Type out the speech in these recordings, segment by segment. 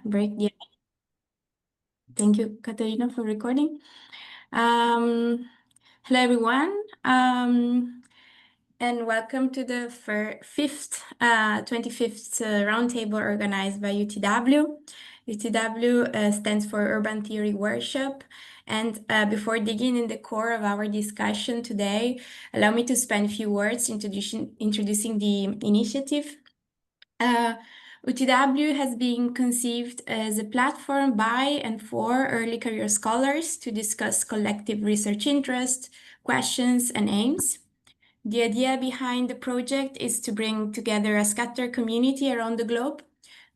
break. Yeah. Thank you, Katerina, for recording. Hello, everyone, and welcome to the fifth, 25th roundtable organized by UTW. UTW stands for Urban Theory Workshop. And before digging in the core of our discussion today, allow me to spend a few words introducing the initiative. UTW has been conceived as a platform by and for early career scholars to discuss collective research interests, questions, and aims. The idea behind the project is to bring together a scattered community around the globe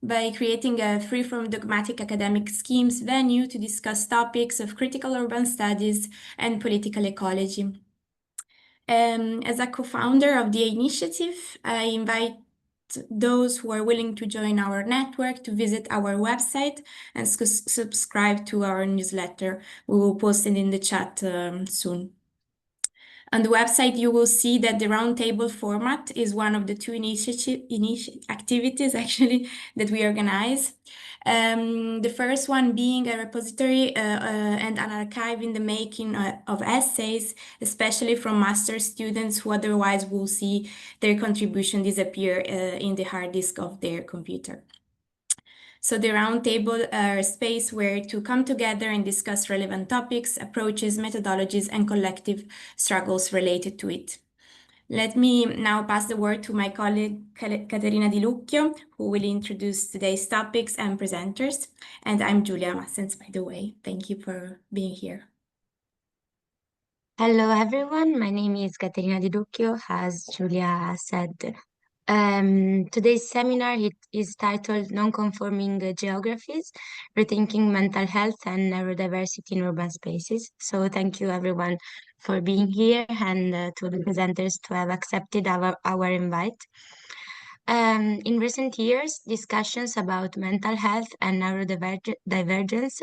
by creating a free from dogmatic academic schemes venue to discuss topics of critical urban studies and political ecology. As a co-founder of the initiative, I invite those who are willing to join our network to visit our website and subscribe to our newsletter. We will post it in the chat soon. On the website, you will see that the roundtable format is one of the two activities actually that we organize. The first one being a repository and an archive in the making of essays, especially from master's students who otherwise will see their contribution disappear in the hard disk of their computer. So the roundtable are a space where to come together and discuss relevant topics, approaches, methodologies, and collective struggles related to it. Let me now pass the word to my colleague Caterina Di Lucchio, who will introduce today's topics and presenters. And I'm Giulia Massens, by the way. Thank you for being here. Hello, everyone. My name is Caterina Di Lucchio, as Giulia said. Today's seminar is titled Nonconforming Geographies, Rethinking Mental Health and Neurodiversity in Urban Spaces. So thank you, everyone, for being here and to the presenters to have accepted our invite. In recent years, discussions about mental health and neurodivergence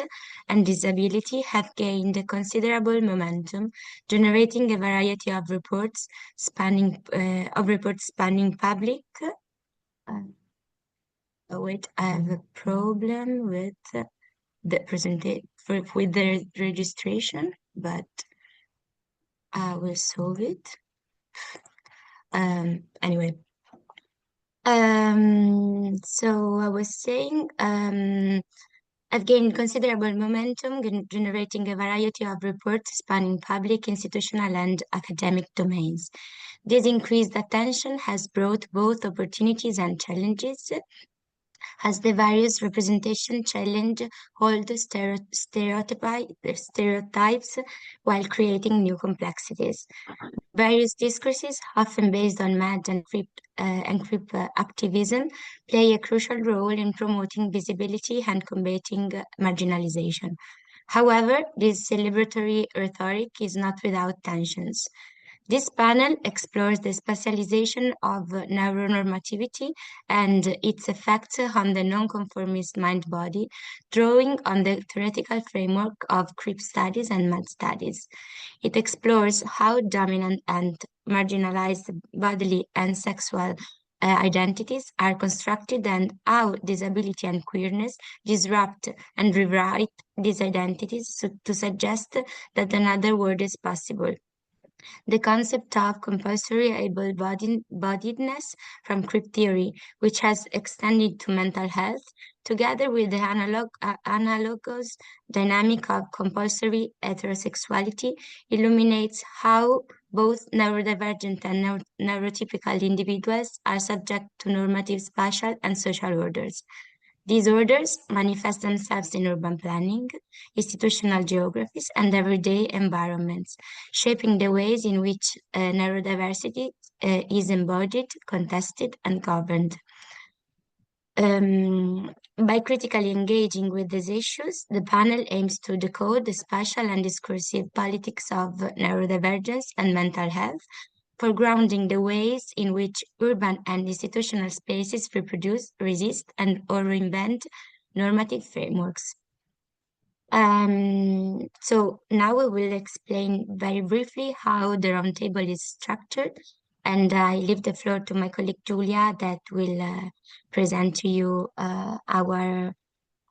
and disability have gained considerable momentum, generating a variety of reports spanning public. Wait, I have a problem with the presentation with the registration, but I will solve it. Anyway. So I was saying, I've gained considerable momentum, generating a variety of reports spanning public, institutional, and academic domains. This increased attention has brought both opportunities and challenges, as the various representation challenge hold stereotypes while creating new complexities. Various discourses, often based on MAD and crip activism, play a crucial role in promoting visibility and combating marginalization. However, this celebratory rhetoric is not without tensions. This panel explores the specialization of neuronormativity and its effects on the nonconformist mind-body, drawing on the theoretical framework of crip studies and MAD studies. It explores how dominant and marginalized bodily and sexual identities are constructed and how disability and queerness disrupt and rewrite these identities to suggest that another world is possible. The concept of compulsory able-bodiedness from crip theory, which has extended to mental health, together with the analogous dynamic of compulsory heterosexuality, illuminates how both neurodivergent and neurotypical individuals are subject to normative spatial and social orders. These orders manifest themselves in urban planning, institutional geographies, and everyday environments, shaping the ways in which neurodiversity is embodied, contested, and governed. By critically engaging with these issues, the panel aims to decode the spatial and discursive politics of neurodivergence and mental health, foregrounding the ways in which urban and institutional spaces reproduce, resist, and or reinvent normative frameworks. So now we will explain very briefly how the roundtable is structured, and I leave the floor to my colleague Giulia that will present to you our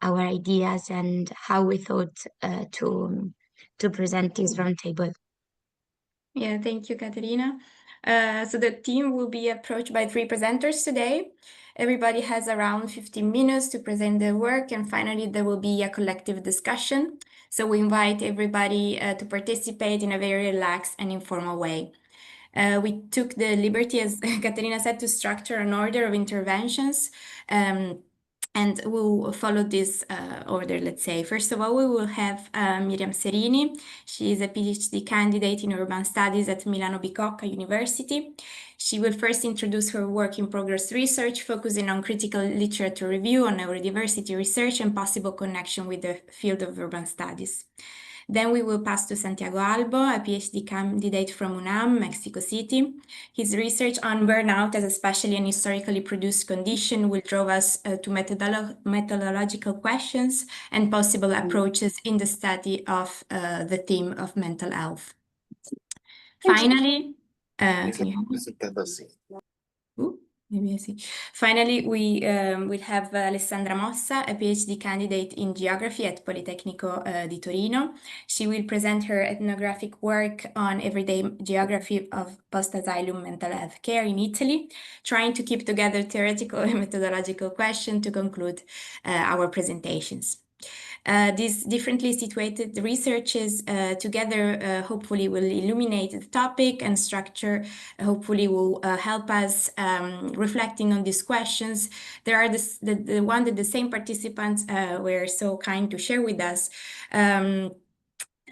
our ideas and how we thought to present this roundtable. Yeah, thank you, Caterina. So the team will be approached by 3 presenters today. Everybody has around 15 minutes to present their work, and finally there will be a collective discussion. So we invite everybody to participate in a very relaxed and informal way. We took the liberty, as Caterina said, to structure an order of interventions. And we'll follow this order, let's say. First of all, we will have Miriam Serini. She is a PhD candidate in urban studies at Milano-Bicocca University. She will first introduce her work in progress research, focusing on critical literature review on neurodiversity research and possible connection with the field of urban studies. Then we will pass to Santiago Albo, a PhD candidate from UNAM, Mexico City. His research on burnout as especially an historically produced condition will draw us to methodological questions and possible approaches in the study of the theme of mental health. Finally, maybe I see. Finally, we will have Alessandra Mossa, a PhD candidate in geography at Politecnico di Torino. She will present her ethnographic work on everyday geography of post-asylum mental health care in Italy, trying to keep together theoretical and methodological questions to conclude our presentations. These differently situated researches together hopefully will illuminate the topic, and structure hopefully will help us reflecting on these questions. There are the one that the same participants were so kind to share with us.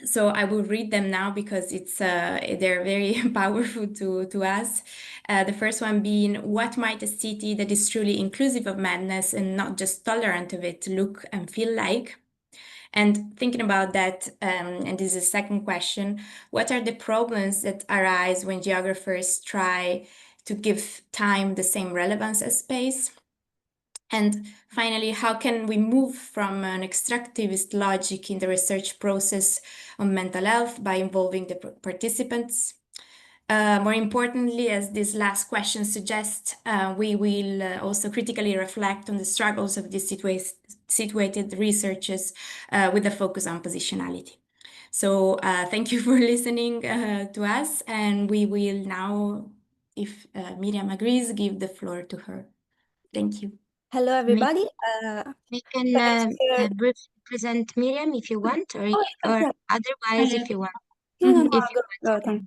So I will read them now because they're very powerful to us. The first one being, what might a city that is truly inclusive of madness and not just tolerant of it look and feel like? And thinking about that, and this is the second question, what are the problems that arise when geographers try to give time the same relevance as space? And finally, how can we move from an extractivist logic in the research process on mental health by involving the participants? More importantly, as this last question suggests, we will also critically reflect on the struggles of these situated researchers with a focus on positionality. So thank you for listening to us, and we will now, if Miriam agrees, give the floor to her. Thank you. Hello, everybody. I can briefly present Miriam if you want, or otherwise if you want. No, If you go, want. thanks.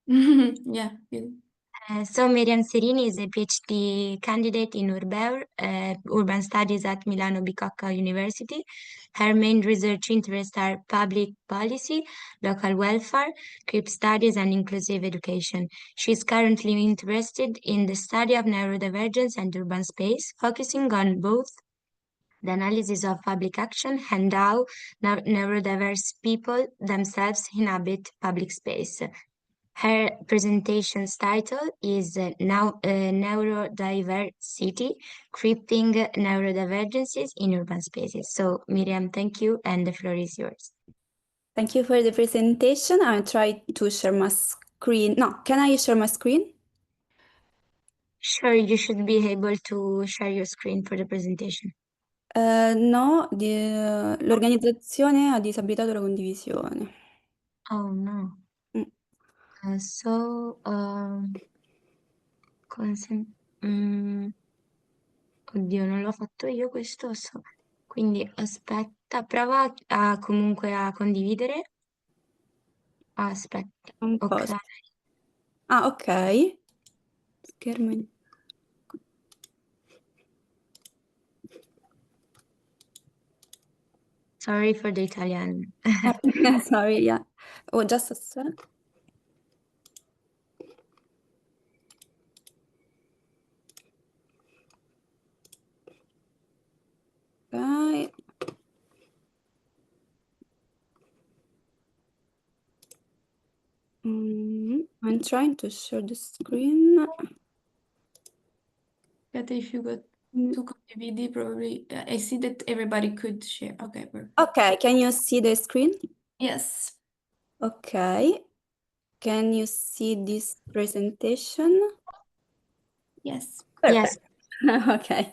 Yeah. Good. So Miriam Serini is a PhD candidate in urban studies at Milano-Bicocca University. Her main research interests are public policy, local welfare, crip studies, and inclusive education. She is currently interested in the study of neurodivergence and urban space, focusing on both the analysis of public action and how neurodiverse people themselves inhabit public space. Her presentation's title is NeurodiverCity, Cripping Neurodivergences in Urban Spaces. So Miriam, thank you, and the floor is yours. Thank you for the presentation. I'll try to share my screen. No, can I share my screen? Sure, you should be able to share your screen for the presentation. No, l'organizzazione ha disabilitato la condivisione. Oh no. Oddio, non l'ho fatto io questo, quindi aspetta, prova comunque a condividere. Aspetta, Un po'. ok. Ah, ok. Schermo. Sorry for the Italian. Sorry, yeah. Oh, just a sec. Okay. I'm trying to share the screen. But if you go to DVD, probably I see that everybody could share. Okay, perfect. Okay, can you see the screen? Yes. Okay. Can you see this presentation? Yes. Perfect. Yes. Okay.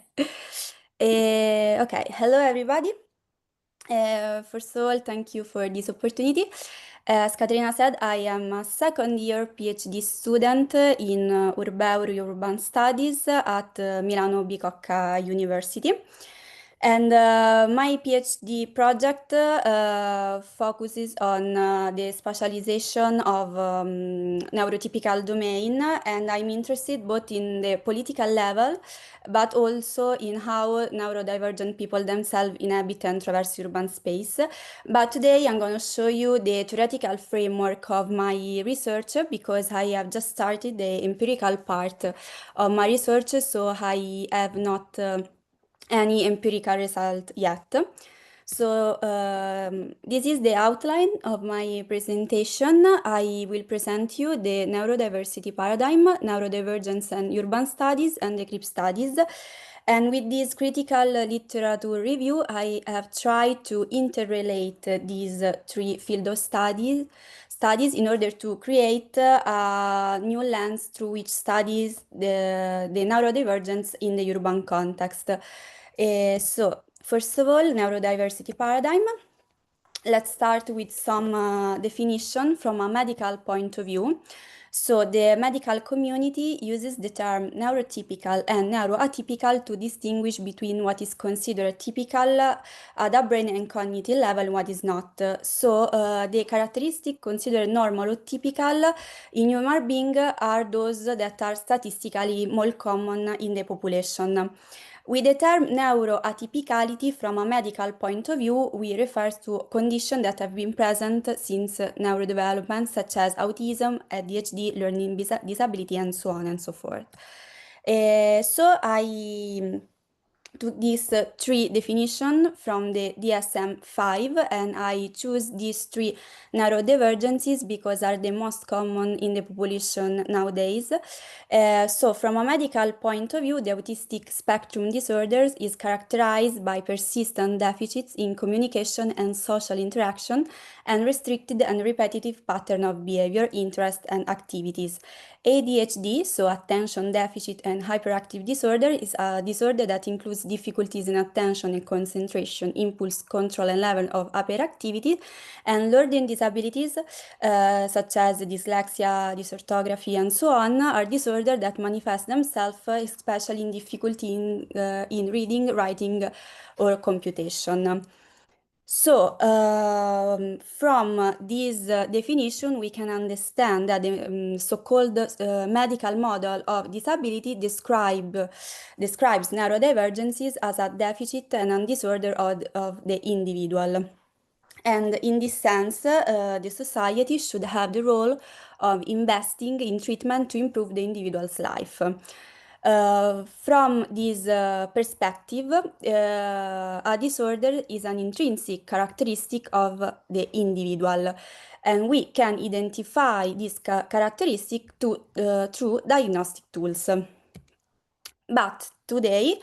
Okay. Hello, everybody. First of all, thank you for this opportunity. As Caterina said, I am a second year PhD student in Urban Studies at Milano-Bicocca University. And my PhD project focuses on the specialization of neurotypical domain, and I'm interested both in the political level, but also in how neurodivergent people themselves inhabit and traverse urban space. But today I'm going to show you the theoretical framework of my research because I have just started the empirical part of my research, so I have not any empirical result yet. So this is the outline of my presentation. I will present you the neurodiversity paradigm, neurodivergence and urban studies, and the crip studies. And with this critical literature review, I have tried to interrelate these three fields of studies in order to create a new lens through which studies the neurodivergence in the urban context. So, first of all, neurodiversity paradigm. Let's start with some definition from a medical point of view. So the medical community uses the term neurotypical and neuroatypical to distinguish between what is considered typical at a brain and cognitive level and what is not. So the characteristics considered normal or typical in human being are those that are statistically more common in the population. With the term neuroatypicality from a medical point of view, we refer to conditions that have been present since neurodevelopment, such as autism, ADHD, learning disability, and so on and so forth. So I took these three definitions from the DSM-5, and I choose these three neurodivergences because are the most common in the population nowadays. So from a medical point of view, the autistic spectrum disorders is characterized by persistent deficits in communication and social interaction and restricted and repetitive pattern of behavior, interest, and activities. ADHD, so attention deficit and hyperactive disorder, is a disorder that includes difficulties in attention and concentration, impulse control, and level of hyperactivity. And learning disabilities, such as dyslexia, dysorthography, and so on, are disorders that manifest themselves especially in difficulty in reading, writing, or computation. So, from this definition, we can understand that the so-called medical model of disability describes neurodivergences as a deficit and a disorder of the individual. And in this sense, the society should have the role of investing in treatment to improve the individual's life. From this perspective, a disorder is an intrinsic characteristic of the individual, and we can identify this characteristic through diagnostic tools. But today,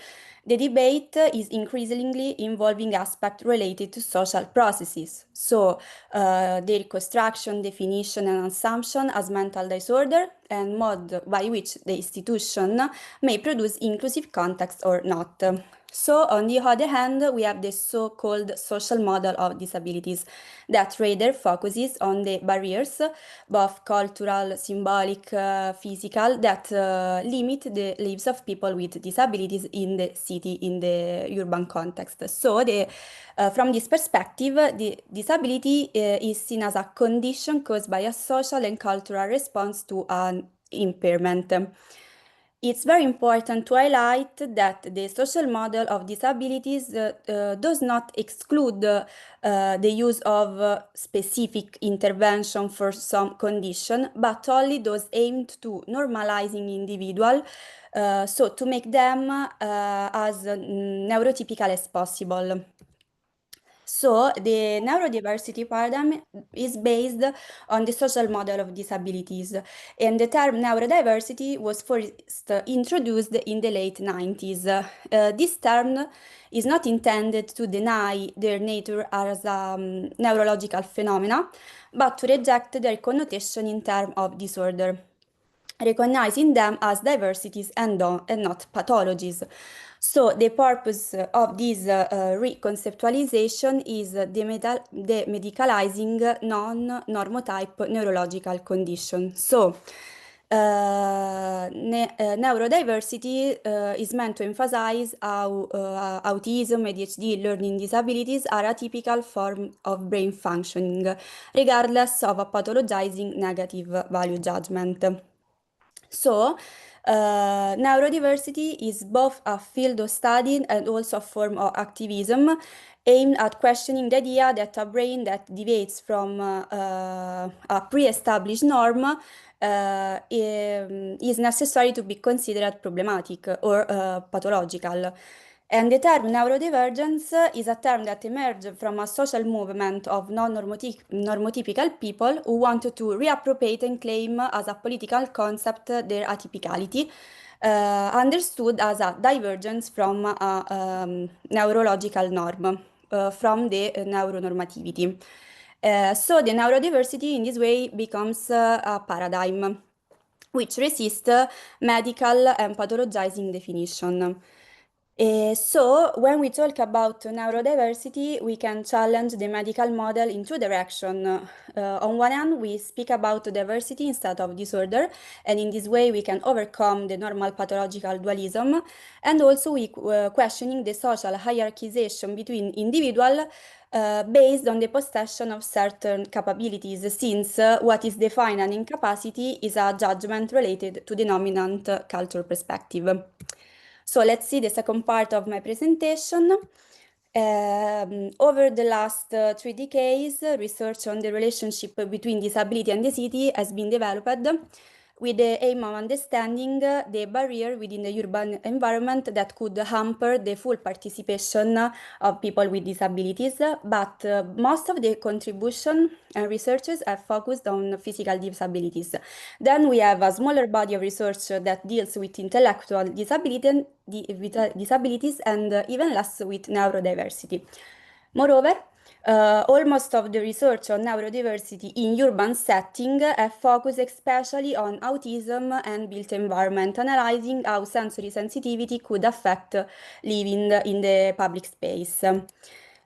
the debate is increasingly involving aspects related to social processes, so their construction, definition, and assumption as mental disorder, and mode by which the institution may produce inclusive context or not. So, on the other hand, we have the so-called social model of disabilities that rather focuses on the barriers, both cultural, symbolic, physical, that limit the lives of people with disabilities in the city, in the urban context. So, from this perspective, the disability is seen as a condition caused by a social and cultural response to an impairment. It's very important to highlight that the social model of disabilities does not exclude the use of specific intervention for some condition, but only those aimed to normalizing individual, so to make them as neurotypical as possible. So the neurodiversity paradigm is based on the social model of disabilities, and the term neurodiversity was first introduced in the late 90s. This term is not intended to deny their nature as neurological phenomena, but to reject their connotation in terms of disorder, recognizing them as diversities and not pathologies. So the purpose of this reconceptualization is demedicalizing non-normotype neurological condition. So neurodiversity is meant to emphasize how autism, ADHD, learning disabilities are a typical form of brain functioning, regardless of a pathologizing negative value judgment. So, neurodiversity is both a field of study and also a form of activism aimed at questioning the idea that a brain that deviates from a pre-established norm is necessary to be considered problematic or pathological. And the term neurodivergence is a term that emerged from a social movement of non-normotypical people who wanted to reappropriate and claim as a political concept their atypicality, understood as a divergence from a neurological norm, from the neuronormativity. So the neurodiversity in this way becomes a paradigm which resists medical and pathologizing definition. So when we talk about neurodiversity, we can challenge the medical model in two directions. On one hand, we speak about diversity instead of disorder, and in this way we can overcome the normal pathological dualism, and also we questioning the social hierarchization between individuals based on the possession of certain capabilities, since what is defined an incapacity is a judgment related to the dominant cultural perspective. So let's see the second part of my presentation. Over the last 3 decades, research on the relationship between disability and the city has been developed with the aim of understanding the barrier within the urban environment that could hamper the full participation of people with disabilities, but most of the contribution and researchers have focused on physical disabilities. Then we have a smaller body of research that deals with intellectual disabilities and even less with neurodiversity. Moreover, almost of the research on neurodiversity in urban setting have focused especially on autism and built environment, analyzing how sensory sensitivity could affect living in the public space.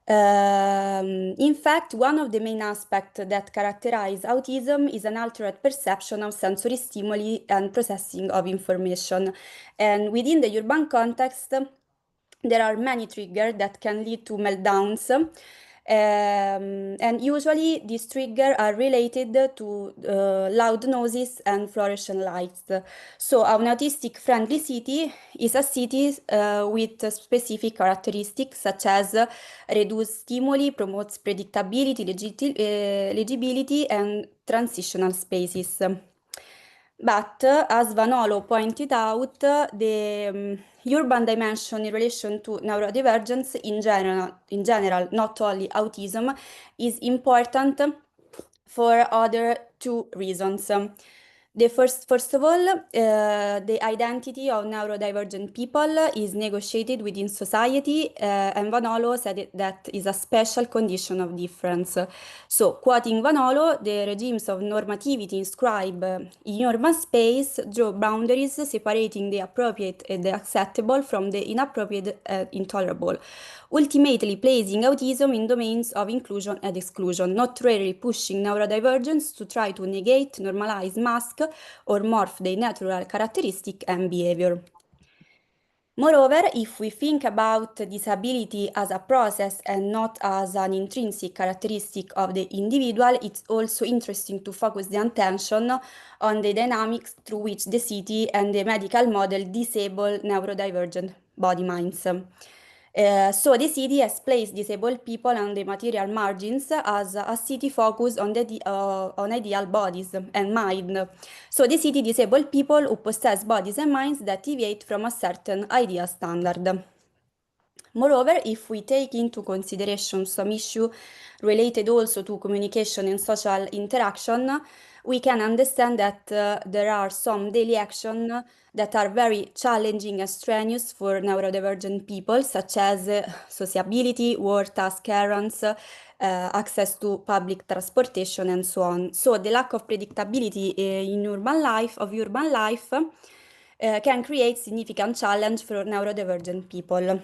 In fact, one of the main aspects that characterize autism is an altered perception of sensory stimuli and processing of information. And within the urban context, there are many triggers that can lead to meltdowns. And usually these triggers are related to loud noises and fluorescent lights. So an autistic-friendly city is a city with specific characteristics such as reduced stimuli, promotes predictability, legibility, and transitional spaces. But as Vanolo pointed out, the urban dimension in relation to neurodivergence in general, not only autism, is important for other two reasons. First of all, the identity of neurodivergent people is negotiated within society, and Vanolo said that is a special condition of difference. So, quoting Vanolo, the regimes of normativity inscribed in urban space draw boundaries separating the appropriate and the acceptable from the inappropriate and intolerable, ultimately placing autism in domains of inclusion and exclusion, not rarely pushing neurodivergence to try to negate, normalize, mask, or morph their natural characteristic and behavior. Moreover, if we think about disability as a process and not as an intrinsic characteristic of the individual, it's also interesting to focus the attention on the dynamics through which the city and the medical model disable neurodivergent body minds. So the city has placed disabled people on the material margins as a city focused on ideal bodies and mind. So the city disabled people who possess bodies and minds that deviate from a certain ideal standard. Moreover, if we take into consideration some issue related also to communication and social interaction, we can understand that there are some daily actions that are very challenging and strenuous for neurodivergent people, such as sociability, work, task errands, access to public transportation, and so on. So the lack of predictability in urban life can create significant challenge for neurodivergent people.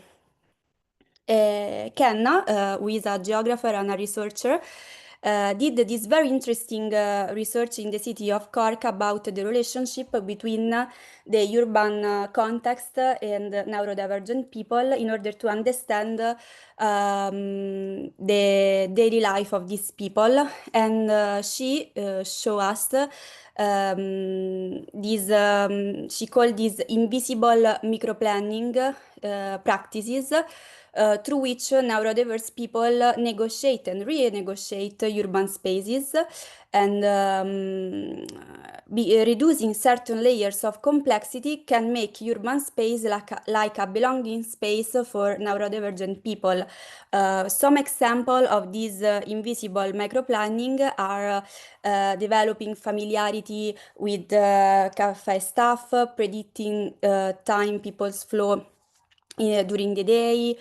Kenna, who is a geographer and a researcher, did this very interesting research in the city of Cork about the relationship between the urban context and neurodivergent people in order to understand the daily life of these people. And she showed us she called these invisible microplanning practices through which neurodiverse people negotiate and renegotiate urban spaces and reducing certain layers of complexity can make urban space like a belonging space for neurodivergent people. Some examples of this invisible microplanning are developing familiarity with cafe staff, predicting time people's flow during the day,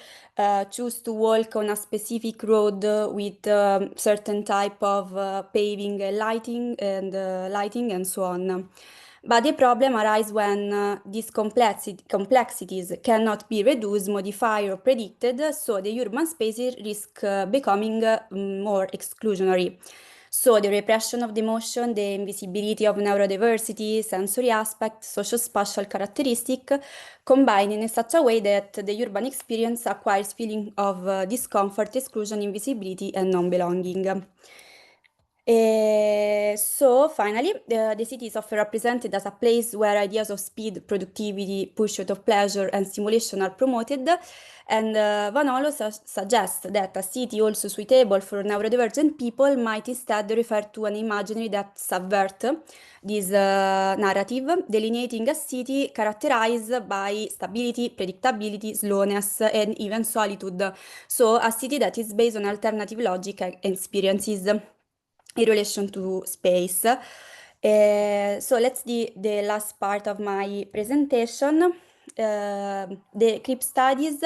choose to walk on a specific road with certain type of paving and lighting and so on. But the problem arises when these complexities cannot be reduced, modified, or predicted, so the urban spaces risk becoming more exclusionary. So the repression of the emotion, the invisibility of neurodiversity, sensory aspect, social-spatial characteristic combine in such a way that the urban experience acquires feeling of discomfort, exclusion, invisibility, and non-belonging. So finally, the city is often represented as a place where ideas of speed, productivity, pursuit of pleasure, and stimulation are promoted. And Vanolo suggests that a city also suitable for neurodivergent people might instead refer to an imaginary that subvert this narrative, delineating a city characterized by stability, predictability, slowness, and even solitude. So a city that is based on alternative logic and experiences in relation to space. So let's do the last part of my presentation. The crip studies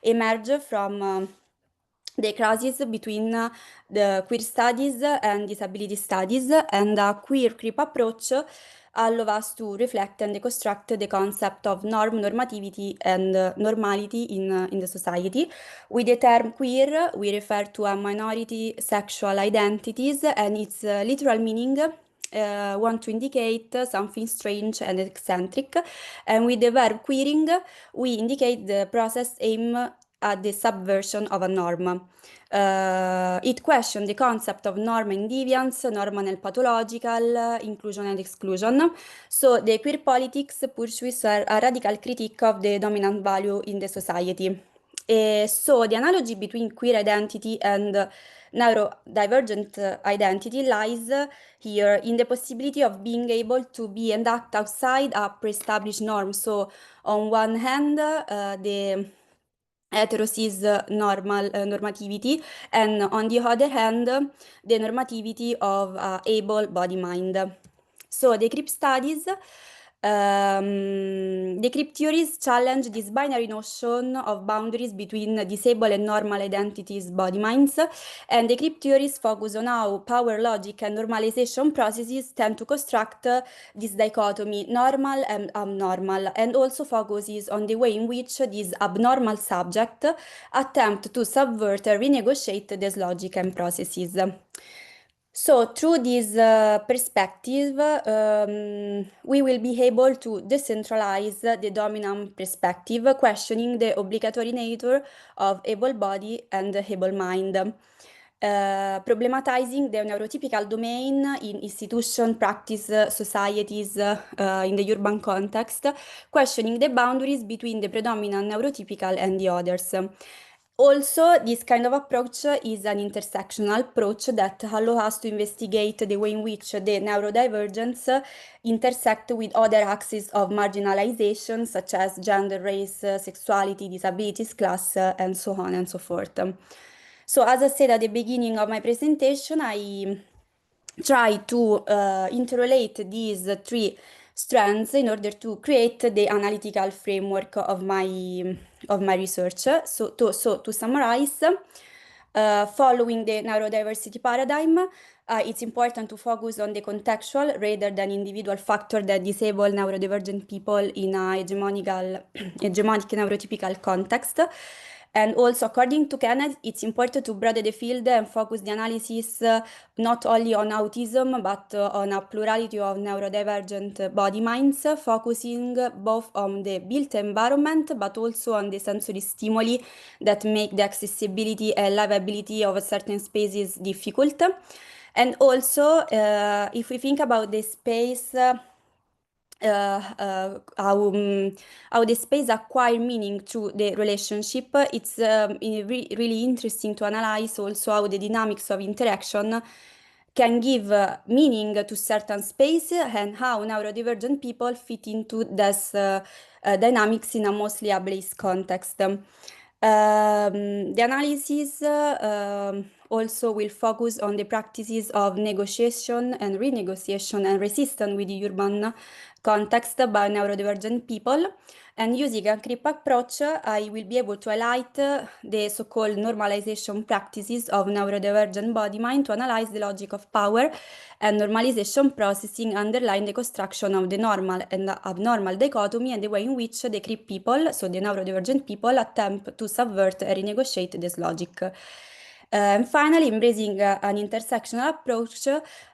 emerge from the crisis between the queer studies and disability studies, and a queer crip approach allow us to reflect and deconstruct the concept of normativity and normality in the society. With the term queer, we refer to a minority sexual identities, and its literal meaning want to indicate something strange and eccentric. And with the verb queering, we indicate the process aimed at the subversion of a norm. It questions the concept of norm and deviance, normal and pathological, inclusion and exclusion. So the queer politics pursues a radical critique of the dominant value in the society. So the analogy between queer identity and neurodivergent identity lies here in the possibility of being able to be and act outside a pre-established norm. So on one hand, the hetero-cis normativity, and on the other hand, the normativity of able body mind. So the crip studies, the crip theories challenge this binary notion of boundaries between disabled and normal identities, body minds, and the crip theories focus on how power logic and normalization processes tend to construct this dichotomy, normal and abnormal, and also focuses on the way in which these abnormal subjects attempt to subvert and renegotiate this logic and processes. So through this perspective, we will be able to decentralize the dominant perspective, questioning the obligatory nature of able body and able mind, problematizing the neurotypical domain in institution, practice, societies, in the urban context, questioning the boundaries between the predominant neurotypical and the others. Also, this kind of approach is an intersectional approach that allows us to investigate the way in which the neurodivergence intersect with other axes of marginalization, such as gender, race, sexuality, disabilities, class, and so on and so forth. So, as I said at the beginning of my presentation, I try to interrelate these three strands in order to create the analytical framework of my research. So to summarize, Following the neurodiversity paradigm, it's important to focus on the contextual rather than individual factor that disable neurodivergent people in a hegemonic neurotypical context. And also, according to Kenneth, it's important to broaden the field and focus the analysis not only on autism, but on a plurality of neurodivergent body minds, focusing both on the built environment, but also on the sensory stimuli that make the accessibility and livability of certain spaces difficult. And also, if we think about the space, how the space acquire meaning through the relationship, it's really interesting to analyze also how the dynamics of interaction can give meaning to certain space and how neurodivergent people fit into this dynamics in a mostly ableist context. The analysis also will focus on the practices of negotiation and renegotiation and resistance with the urban context by neurodivergent people. And using a crip approach, I will be able to highlight the so-called normalization practices of neurodivergent body mind to analyze the logic of power and normalization processing underlying the construction of the normal and abnormal dichotomy and the way in which the crip people, so the neurodivergent people, attempt to subvert and renegotiate this logic. And finally, embracing an intersectional approach,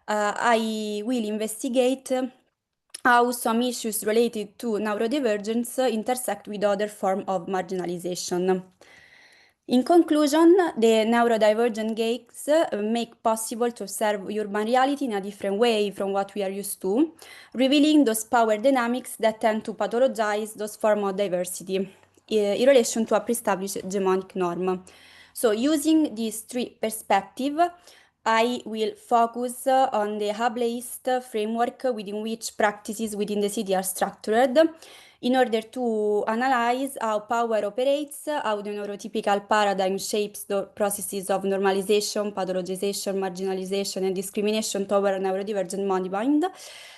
I will investigate how some issues related to neurodivergence intersect with other forms of marginalization. In conclusion, the neurodivergent gaze make possible to observe urban reality in a different way from what we are used to, revealing those power dynamics that tend to pathologize those forms of diversity in relation to a pre-established hegemonic norm. So using these three perspectives, I will focus on the ableist framework within which practices within the city are structured in order to analyze how power operates, how the neurotypical paradigm shapes the processes of normalization, pathologization, marginalization, and discrimination toward neurodivergent body mind.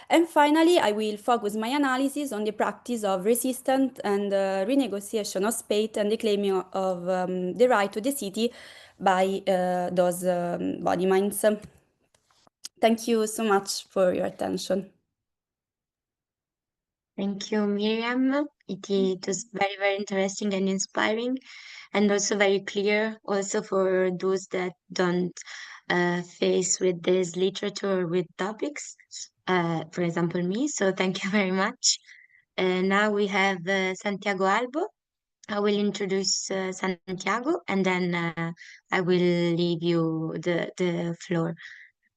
And finally, I will focus my analysis on the practice of resistance and renegotiation of space and the claiming of the right to the city by those body minds. Thank you so much for your attention. Thank you, Miriam. It was very, very interesting and inspiring, and also very clear also for those that don't face with this literature with topics, for example, me. So thank you very much. Now we have Santiago Albo. I will introduce Santiago, and then I will leave you the floor.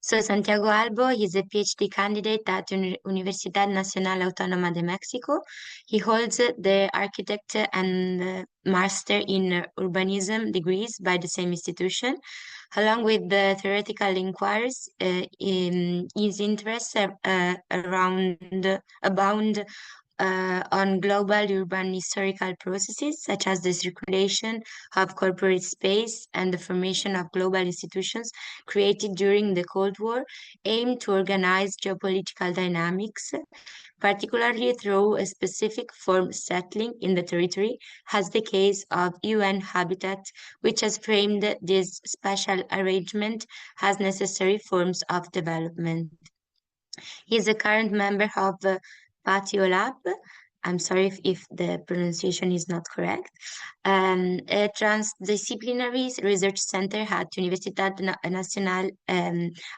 So Santiago Albo is a PhD candidate at Universidad Nacional Autónoma de Mexico. He holds the architect and master in urbanism degrees by the same institution. Along with the theoretical inquiries, his interests abound on global urban historical processes such as the circulation of corporate space and the formation of global institutions created during the Cold War, aimed to organize geopolitical dynamics, particularly through a specific form settling in the territory, as the case of UN Habitat, which has framed this spatial arrangement as necessary forms of development. He is a current member of Patio Lab. I'm sorry if the pronunciation is not correct. A transdisciplinary research center at Universidad Nacional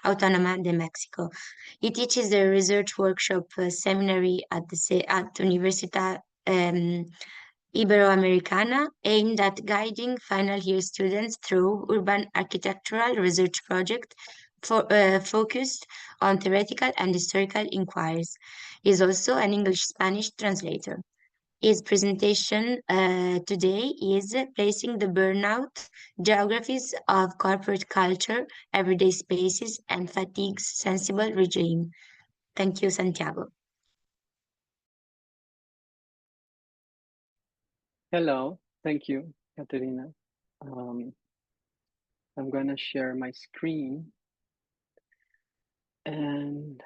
Autónoma de Mexico. He teaches the research workshop seminary at Universidad Iberoamericana, aimed at guiding final year students through urban architectural research project focused on theoretical and historical inquiries. He is also an English-Spanish translator. His presentation today is Placing the Burnout, Geographies of Corporate Culture, Everyday Spaces, and Fatigue's Sensible Regime. Thank you, Santiago. Hello, thank you, Katerina. I'm gonna share my screen. And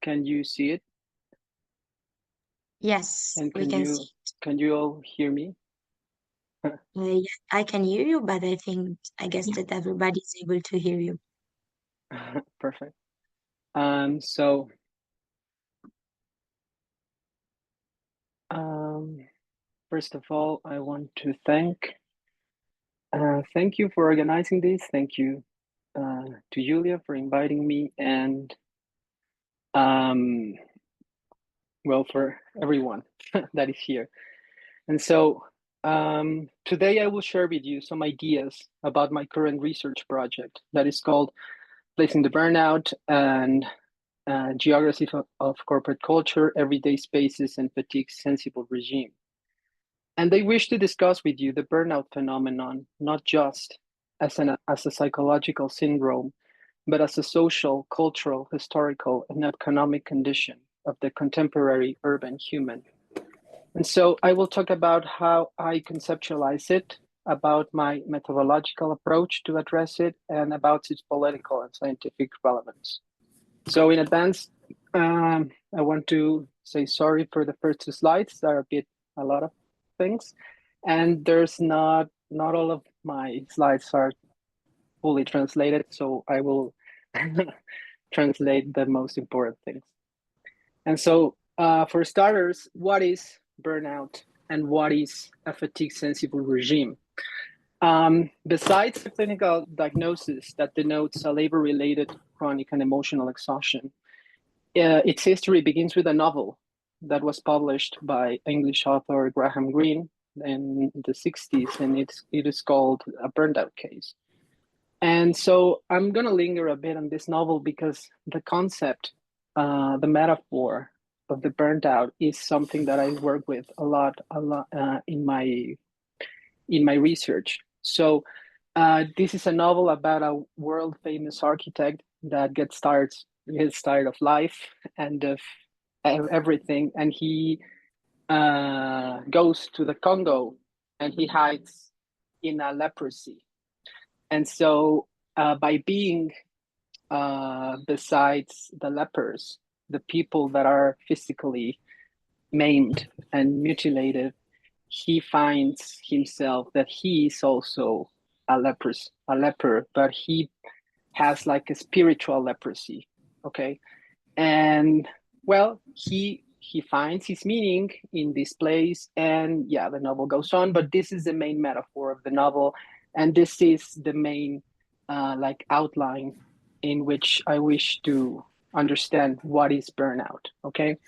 can you see it? Yes, And we can see it. Can you all hear me? Yeah, I can hear you, but I guess that everybody is able to hear you. Perfect. So first of all, I want to thank you for organizing this. Thank you to Julia for inviting me, and well, for everyone that is here. And so today I will share with you some ideas about my current research project that is called Placing the Burnout and Geographies of Corporate Culture, Everyday Spaces, and Fatigue Sensible Regime. And they wish to discuss with you the burnout phenomenon, not just as a psychological syndrome, but as a social, cultural, historical, and economic condition of the contemporary urban human. And so I will talk about how I conceptualize it, about my methodological approach to address it, and about its political and scientific relevance. So in advance, I want to say sorry for the first two slides. There are a lot of things, and there's not all of my slides are fully translated, so I will translate the most important things. And so for starters, what is burnout and what is a fatigue sensible regime? Besides the clinical diagnosis that denotes a labor-related chronic and emotional exhaustion, its history begins with a novel that was published by English author Graham Greene in the 60s, and it is called A Burnout Case. And so I'm going to linger a bit on this novel because the concept, the metaphor of the burnt out is something that I work with a lot in my research. So this is a novel about a world famous architect that gets tired of life and of everything, and he goes to the Congo and he hides in a leprosy. And so by being besides the lepers, the people that are physically maimed and mutilated, he finds himself that he is also a leper, but he has like a spiritual leprosy. Okay. And well, he finds his meaning in this place, and yeah, the novel goes on, but this is the main metaphor of the novel, and this is the main like outline in which I wish to understand what is burnout. Okay.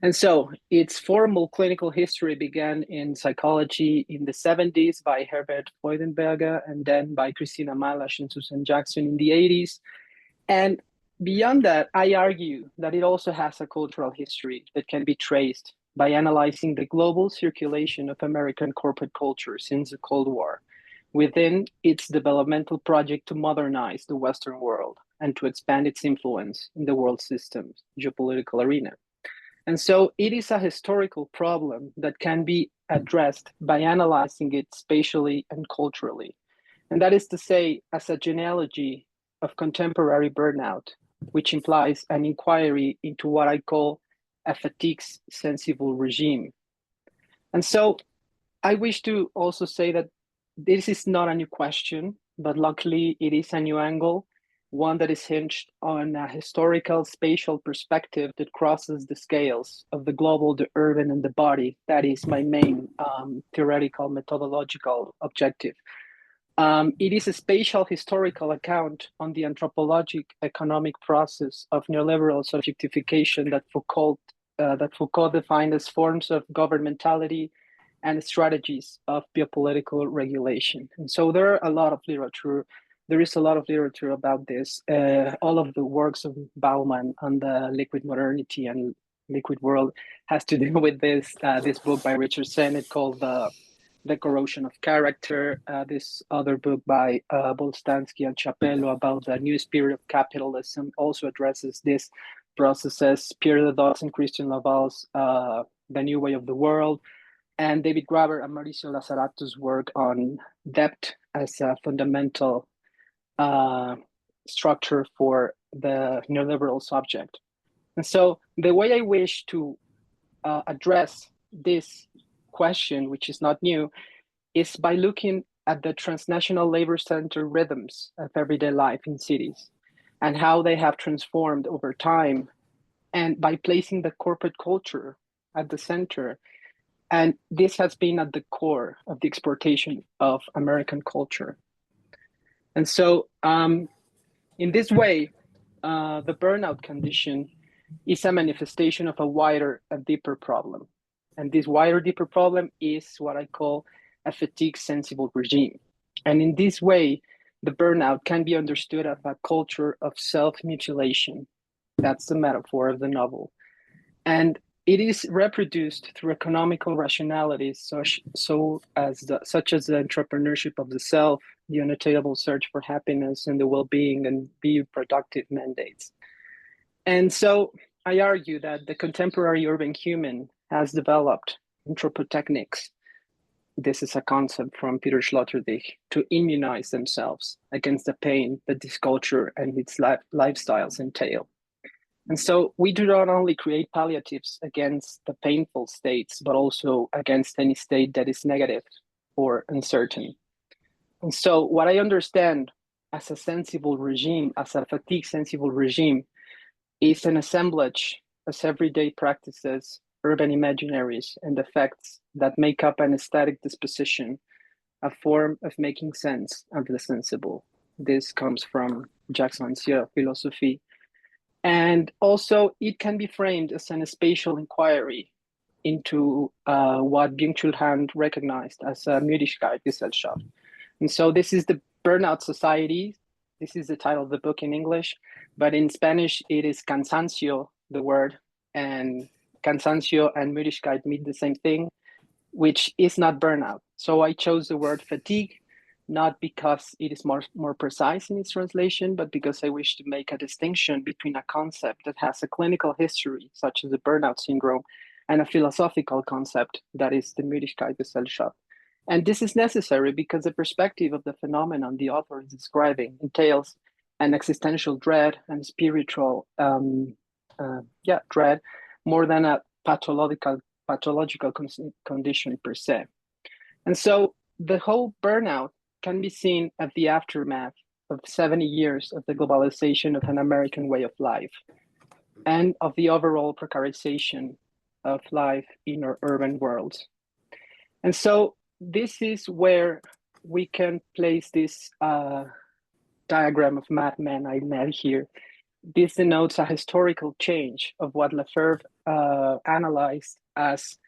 And so its formal clinical history began in psychology in the 70s by Herbert Freudenberger, and then by Christina Malash and Susan Jackson in the 80s. And beyond that, I argue that it also has a cultural history that can be traced by analyzing the global circulation of American corporate culture since the Cold War within its developmental project to modernize the Western world and to expand its influence in the world system's geopolitical arena. And so it is a historical problem that can be addressed by analyzing it spatially and culturally. And that is to say, as a genealogy of contemporary burnout, which implies an inquiry into what I call a fatigue sensible regime. And so I wish to also say that this is not a new question, but luckily it is a new angle, one that is hinged on a historical spatial perspective that crosses the scales of the global, the urban, and the body. That is my main theoretical methodological objective. It is a spatial historical account on the anthropologic economic process of neoliberal subjectification that Foucault defined as forms of governmentality and strategies of biopolitical regulation. And so there is a lot of literature about this. All of the works of Bauman on the liquid modernity and liquid world has to do with this book by Richard Sennett called The Corrosion of Character. This other book by Bolstanski and Chapello about the new spirit of capitalism also addresses this processes. Pierre Ledoux and Christian Laval's The New Way of the World, and David Graeber and Mauricio Lazzarato's work on debt as a fundamental structure for the neoliberal subject. And so the way I wish to address this question, which is not new, is by looking at the transnational labor-centered rhythms of everyday life in cities and how they have transformed over time, and by placing the corporate culture at the center. And this has been at the core of the exportation of American culture. And so in this way, the burnout condition is a manifestation of a wider and deeper problem. And this wider, deeper problem is what I call a fatigue-sensible regime. And in this way, the burnout can be understood as a culture of self-mutilation. That's the metaphor of the novel. And it is reproduced through economical rationalities, such as the entrepreneurship of the self, the unattainable search for happiness and the well-being, and be productive mandates. And so I argue that the contemporary urban human has developed anthropotechnics. This is a concept from Peter Sloterdijk, to immunize themselves against the pain that this culture and its lifestyles entail. And so we do not only create palliatives against the painful states, but also against any state that is negative or uncertain. And so what I understand as a sensible regime, as a fatigue-sensible regime, is an assemblage of everyday practices, urban imaginaries, and effects that make up an aesthetic disposition, a form of making sense of the sensible. This comes from Jacques Rancière's philosophy. And also, it can be framed as an spatial inquiry into what Byung-Chul Han recognized as a Müdigkeitsgesellschaft. And so this is the Burnout Society. This is the title of the book in English, but in Spanish, it is cansancio, the word, and cansancio and Müdigkeit mean the same thing, which is not burnout. So I chose the word fatigue, not because it is more precise in its translation, but because I wish to make a distinction between a concept that has a clinical history, such as the burnout syndrome, and a philosophical concept that is the Müdigkeitsgesellschaft. And this is necessary because the perspective of the phenomenon the author is describing entails an existential dread and spiritual dread more than a pathological condition per se. And so the whole burnout can be seen at the aftermath of 70 years of the globalization of an American way of life and of the overall precarization of life in our urban worlds. And so this is where we can place this diagram of madmen I made here. This denotes a historical change of what Lefebvre analyzed as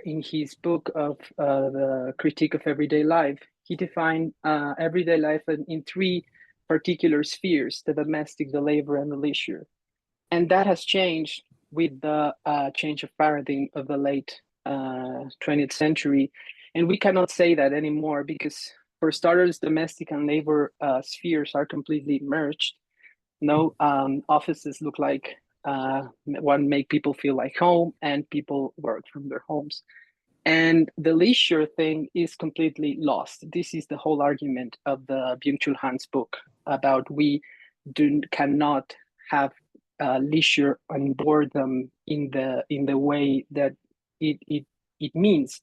in his book of the Critique of Everyday Life. He defined everyday life in three particular spheres: the domestic, the labor, and the leisure. And that has changed with the change of paradigm of the late 20th century. And we cannot say that anymore because, for starters, domestic and labor spheres are completely merged. No, offices look like one make people feel like home, and people work from their homes. And the leisure thing is completely lost. This is the whole argument of the Byung-Chul Han's book about we cannot have leisure and boredom in the way that it means.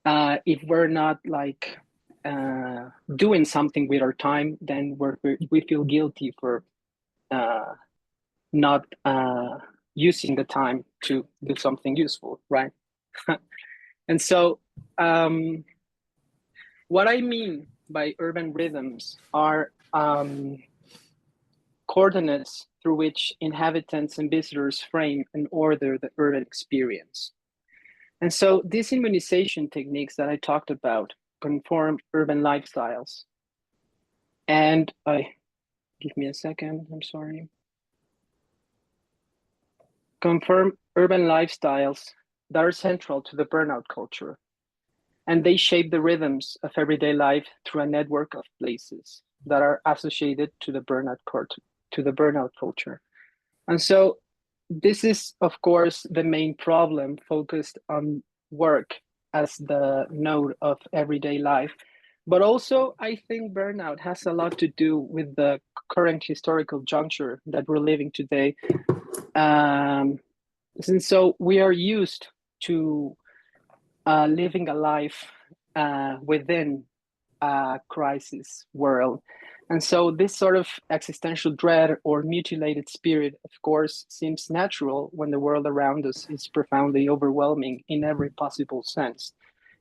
If we're not like doing something with our time, then we feel guilty for not using the time to do something useful, right? And so what I mean by urban rhythms are coordinates through which inhabitants and visitors frame and order the urban experience. And so these immunization techniques that I talked about conform urban lifestyles. And give me a second, I'm sorry. Confirm urban lifestyles that are central to the burnout culture. And they shape the rhythms of everyday life through a network of places that are associated to the burnout culture. And so this is, of course, the main problem focused on work as the node of everyday life. But also, I think burnout has a lot to do with the current historical juncture that we're living today. And so we are used to living a life within a crisis world. And so this sort of existential dread or mutilated spirit, of course, seems natural when the world around us is profoundly overwhelming in every possible sense.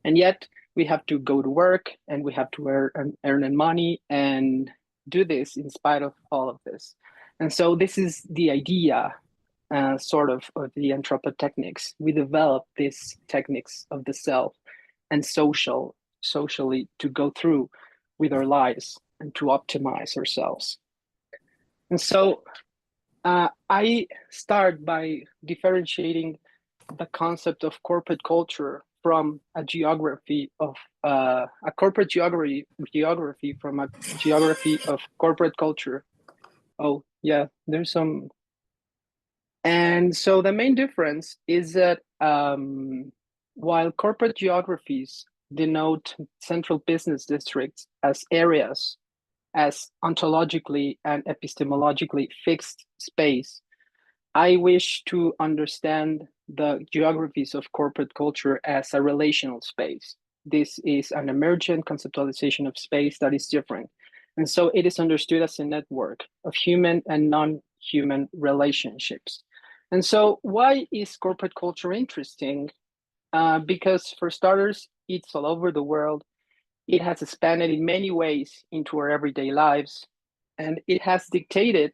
And yet we have to go to work and we have to earn money and do this in spite of all of this. And so this is the idea sort of the anthropotechnics. We develop these techniques of the self and socially to go through with our lives and to optimize ourselves. And so I start by differentiating the concept of corporate culture from a geography of a corporate geography from a geography of corporate culture. Oh yeah, there's some. And so the main difference is that while corporate geographies denote central business districts as areas as ontologically and epistemologically fixed space, I wish to understand the geographies of corporate culture as a relational space. This is an emergent conceptualization of space that is different. And so it is understood as a network of human and non-human relationships. And so why is corporate culture interesting? Because for starters, it's all over the world. It has expanded in many ways into our everyday lives, and it has dictated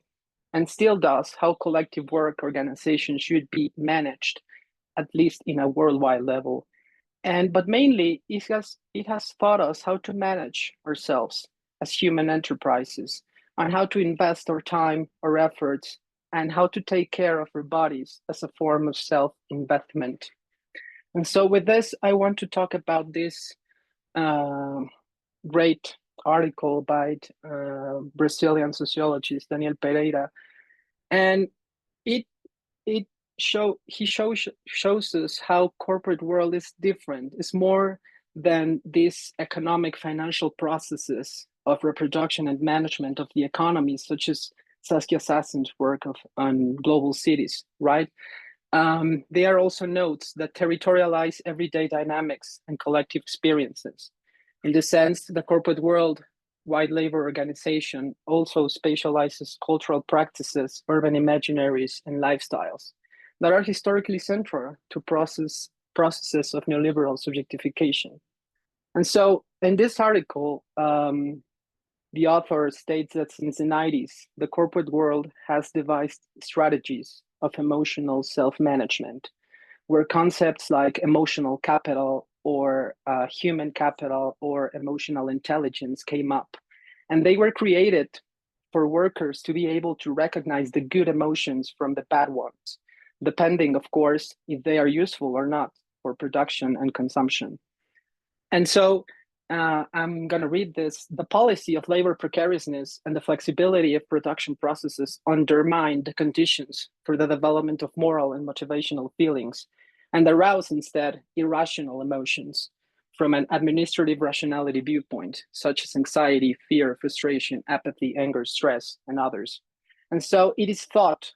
and still does how collective work organizations should be managed, at least in a worldwide level. But mainly, it has taught us how to manage ourselves as human enterprises, and how to invest our time, our efforts, and how to take care of our bodies as a form of self-investment. And so with this, I want to talk about this great article by Brazilian sociologist Daniel Pereira, and he shows us how corporate world is different. It's more than these economic financial processes of reproduction and management of the economy, such as Saskia Sassen's work on global cities, right? They are also nodes that territorialize everyday dynamics and collective experiences. In this sense, the corporate world-wide labor organization also spatializes cultural practices, urban imaginaries, and lifestyles that are historically central to processes of neoliberal subjectification. And so in this article, the author states that since the 90s, the corporate world has devised strategies of emotional self-management, where concepts like emotional capital or human capital or emotional intelligence came up. And they were created for workers to be able to recognize the good emotions from the bad ones, depending, of course, if they are useful or not for production and consumption. And so I'm going to read this. The policy of labor precariousness and the flexibility of production processes undermine the conditions for the development of moral and motivational feelings, and arouse instead irrational emotions from an administrative rationality viewpoint, such as anxiety, fear, frustration, apathy, anger, stress, and others. And so it is thought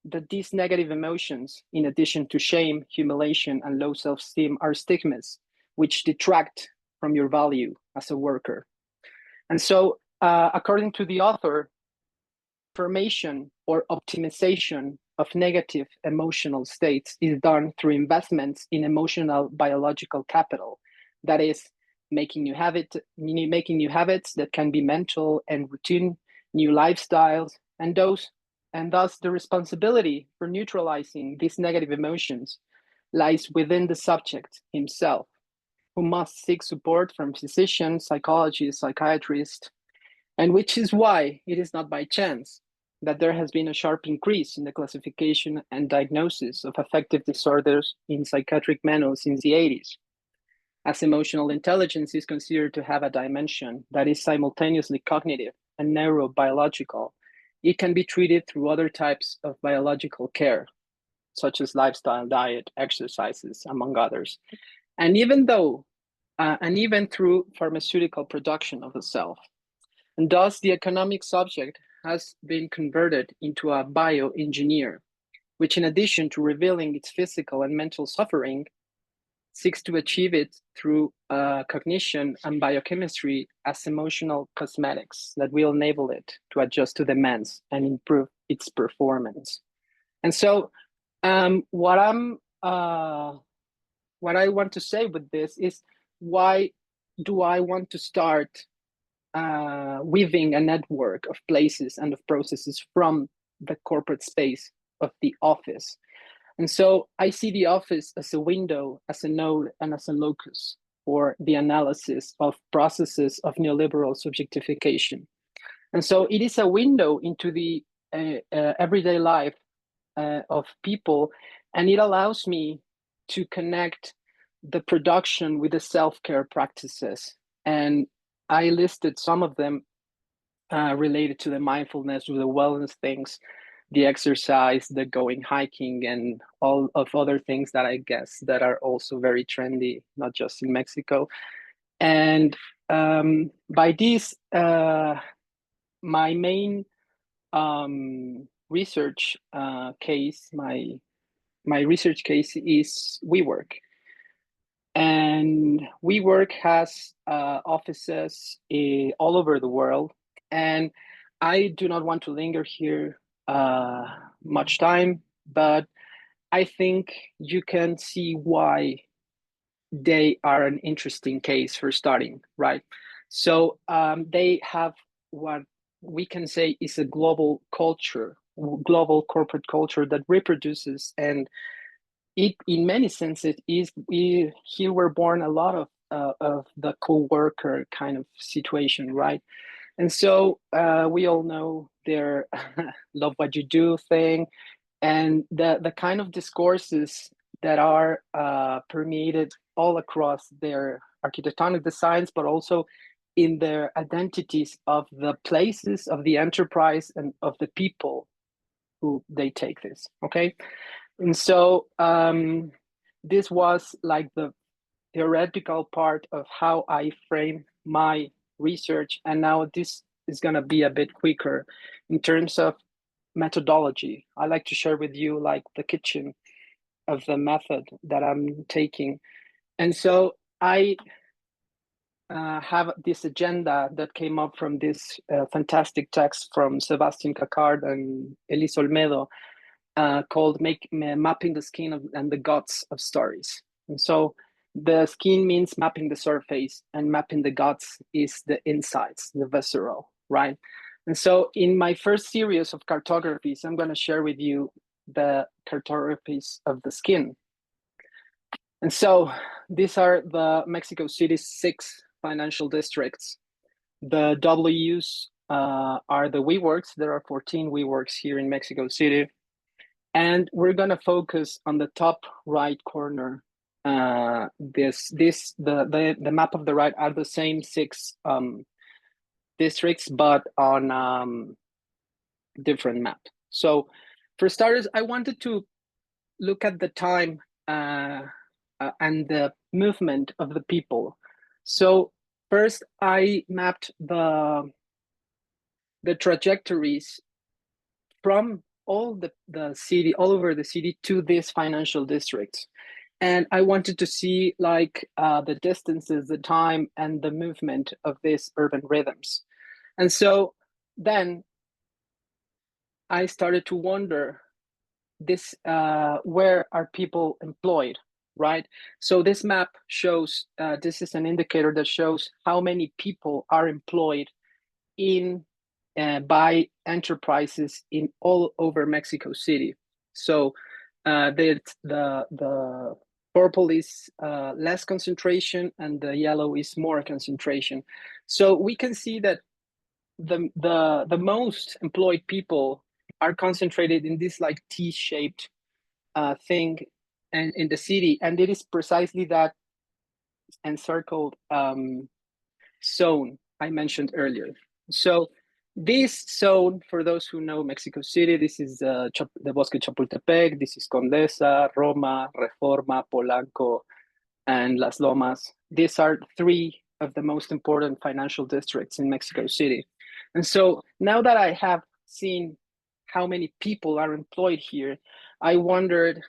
that these negative emotions, in addition to shame, humiliation, and low self-esteem, are stigmas which detract from your value as a worker. And so, according to the author, formation or optimization of negative emotional states is done through investments in emotional biological capital. That is, making new habits that can be mental and routine, new lifestyles, and thus the responsibility for neutralizing these negative emotions lies within the subject himself, who must seek support from physicians, psychologists, psychiatrists, and which is why it is not by chance that there has been a sharp increase in the classification and diagnosis of affective disorders in psychiatric manuals since the 80s. As emotional intelligence is considered to have a dimension that is simultaneously cognitive and neurobiological, it can be treated through other types of biological care, such as lifestyle, diet, exercises, among others. And even through pharmaceutical production of the self. And thus the economic subject has been converted into a bioengineer, which in addition to revealing its physical and mental suffering, seeks to achieve it through cognition and biochemistry as emotional cosmetics that will enable it to adjust to demands and improve its performance. And so what I want to say with this is, why do I want to start weaving a network of places and of processes from the corporate space of the office? And so I see the office as a window, as a node, and as a locus for the analysis of processes of neoliberal subjectification. And so it is a window into the everyday life of people, and it allows me to connect the production with the self-care practices. And I listed some of them related to the mindfulness, to the wellness things, the exercise, the going hiking, and all of other things that I guess that are also very trendy, not just in Mexico. And by this, my main research case, my research case is WeWork. And WeWork has offices all over the world. And I do not want to linger here much time, but I think you can see why they are an interesting case for starting, right? So they have what we can say is a global culture, global corporate culture that reproduces, and it, in many senses, is here we're born a lot of the co-worker kind of situation, right? And so we all know their love what you do thing, and the kind of discourses that are permeated all across their architectonic designs, but also in their identities of the places, of the enterprise, and of the people who they take this, okay? And so this was like the theoretical part of how I frame my research. And now this is going to be a bit quicker in terms of methodology. I like to share with you like the kitchen of the method that I'm taking. And so I have this agenda that came up from this fantastic text from Sebastian Cacard and Elise Olmedo called Mapping the Skin and the Guts of Stories. And so the skin means mapping the surface, and mapping the guts is the insides, the visceral, right? And so in my first series of cartographies, I'm going to share with you the cartographies of the skin. And so these are the Mexico City's 6 financial districts. The W's are the WeWorks. There are 14 WeWorks here in Mexico City. And we're going to focus on the top right corner. The map of the right are the same 6 districts, but on different map. So for starters, I wanted to look at the time and the movement of the people. So first, I mapped the trajectories from all the city, all over the city, to these financial districts. And I wanted to see like the distances, the time, and the movement of these urban rhythms. And so then I started to wonder this, where are people employed, right? So this map shows, this is an indicator that shows how many people are employed in by enterprises in all over Mexico City. So the purple is less concentration, and the yellow is more concentration. So we can see that the most employed people are concentrated in this like T-shaped thing and in the city, and it is precisely that encircled zone I mentioned earlier. So this zone, for those who know Mexico City, this is the Bosque Chapultepec, this is Condesa, Roma, Reforma, Polanco, and Las Lomas. These are 3 of the most important financial districts in Mexico City. And so now that I have seen how many people are employed here, I wondered,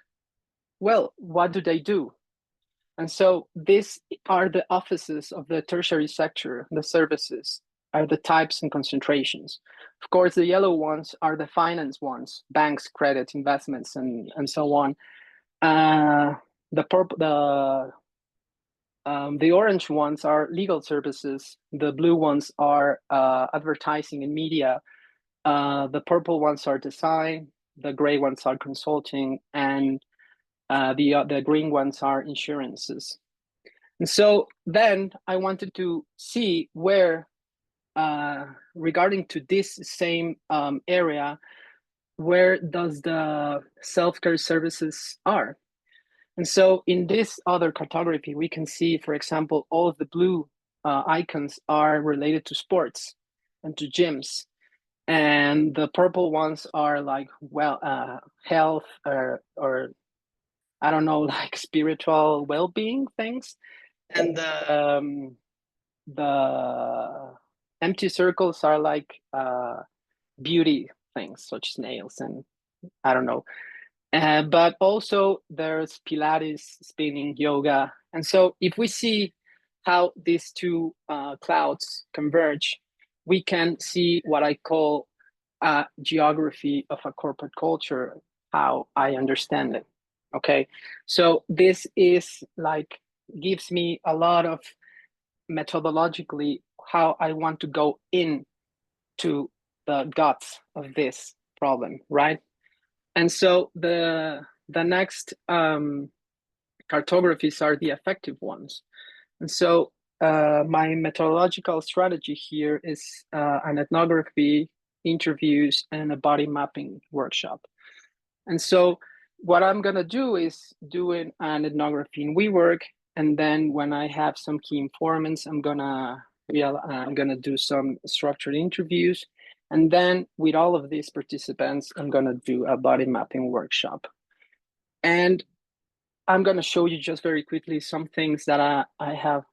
well, what do they do? And so these are the offices of the tertiary sector, the services, are the types and concentrations. Of course, the yellow ones are the finance ones, banks, credit, investments, and so on. The orange ones are legal services. The blue ones are advertising and media. The purple ones are design. The gray ones are consulting, and the green ones are insurances. And so then I wanted to see where, regarding to this same area, where does the self-care services are? And so in this other cartography, we can see, for example, all of the blue icons are related to sports and to gyms. And the purple ones are like, well, health or I don't know, like spiritual well-being things. And the empty circles are like beauty things, such as nails and I don't know. But also there's Pilates, spinning, yoga. And so if we see how these two clouds converge, we can see what I call a geography of a corporate culture, how I understand it. Okay, so this is like, gives me a lot of methodologically how I want to go in to the guts of this problem, right? And so the next cartographies are the effective ones. And so my methodological strategy here is an ethnography, interviews, and a body mapping workshop. And so what I'm gonna do is doing an ethnography in WeWork, and then when I have some key informants, I'm gonna do some structured interviews. And then with all of these participants, I'm gonna do a body mapping workshop. And I'm gonna show you just very quickly some things that I have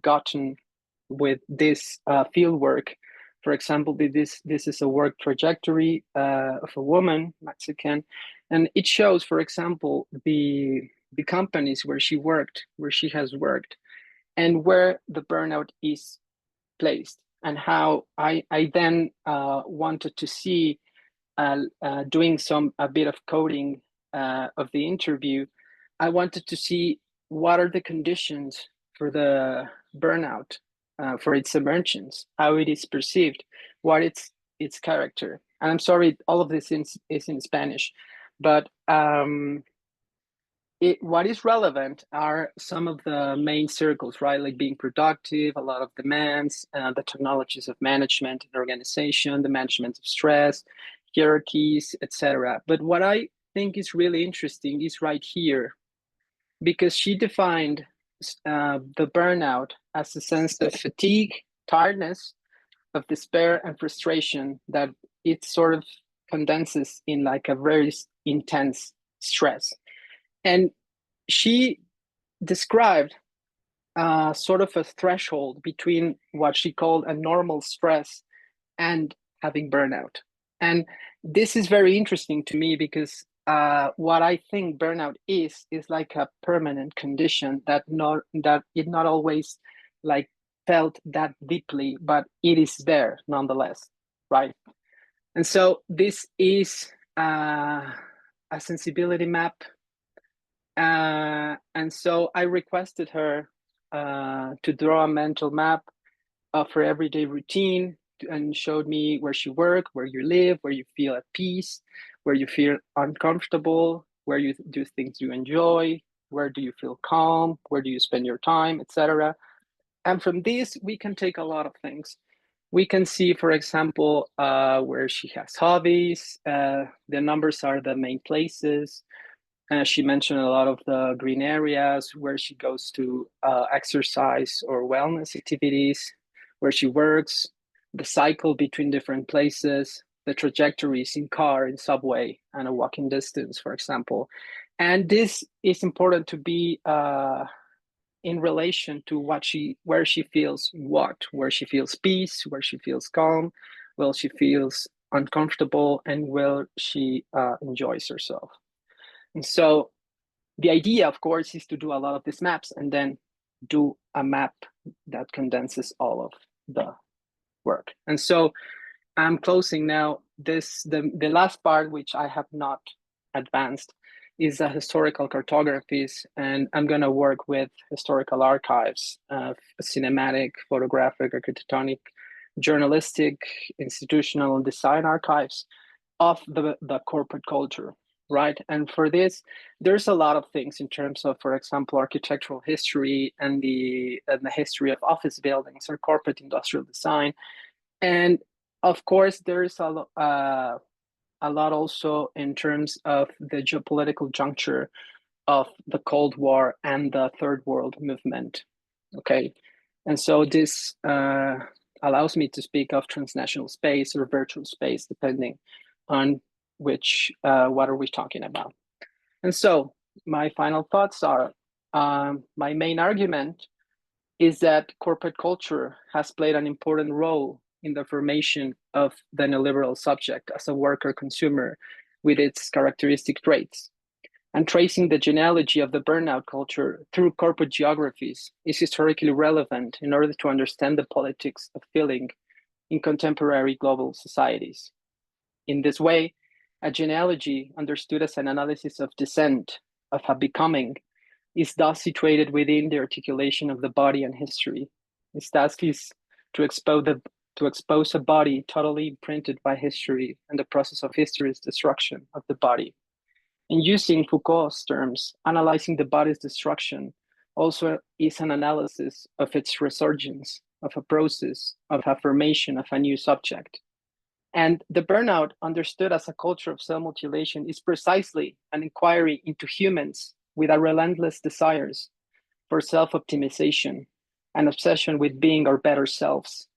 gotten with this field work. For example, this is a work trajectory of a woman, Mexican, and it shows, for example, the companies where she has worked, and where the burnout is placed, and how I then wanted to see, doing a bit of coding of the interview, I wanted to see what are the conditions for the burnout, for its emergence, how it is perceived, what its character. And I'm sorry, all of this is in Spanish, but what is relevant are some of the main circles, right? Like being productive, a lot of demands, the technologies of management and organization, the management of stress, hierarchies, etc. But what I think is really interesting is right here, because she defined the burnout as a sense of fatigue, tiredness, of despair and frustration, that it sort of condenses in like a very intense stress. And she described sort of a threshold between what she called a normal stress and having burnout. And this is very interesting to me, because what I think burnout is like a permanent condition that it not always like felt that deeply, but it is there nonetheless, right? And so this is a sensibility map. And so I requested her to draw a mental map of her everyday routine, and showed me where she worked, where you live, where you feel at peace, where you feel uncomfortable, where you do things you enjoy, where do you feel calm, where do you spend your time, etc. And from this, we can take a lot of things. We can see, for example, where she has hobbies. The numbers are the main places. She mentioned a lot of the green areas where she goes to exercise or wellness activities, where she works, the cycle between different places, the trajectories in car, in subway, and a walking distance, for example. And this is important to be in relation to where she feels where she feels peace, where she feels calm, where she feels uncomfortable, and where she enjoys herself. And so The idea, of course, is to do a lot of these maps and then do a map that condenses all of the work. And so I'm closing now. The last part, which I have not advanced, is the historical cartographies, and I'm going to work with historical archives, cinematic, photographic, architectonic, journalistic, institutional, and design archives of the corporate culture, right? And for this, there's a lot of things in terms of, for example, architectural history and the history of office buildings or corporate industrial design. And of course, there's a lot also in terms of the geopolitical juncture of the Cold War and the Third World movement, okay? And so this allows me to speak of transnational space or virtual space, depending on which, what are we talking about. And so my final thoughts are, my main argument is that corporate culture has played an important role in the formation of the neoliberal subject as a worker consumer with its characteristic traits. And tracing the genealogy of the burnout culture through corporate geographies is historically relevant in order to understand the politics of feeling in contemporary global societies. In this way, a genealogy understood as an analysis of descent, of a becoming, is thus situated within the articulation of the body and history. Its task is to expose a body totally imprinted by history and the process of history's destruction of the body. And using Foucault's terms, analyzing the body's destruction also is an analysis of its resurgence, of a process, of affirmation of a new subject. And the burnout, understood as a culture of self-mutilation, is precisely an inquiry into humans with a relentless desires for self-optimization, an obsession with being our better selves.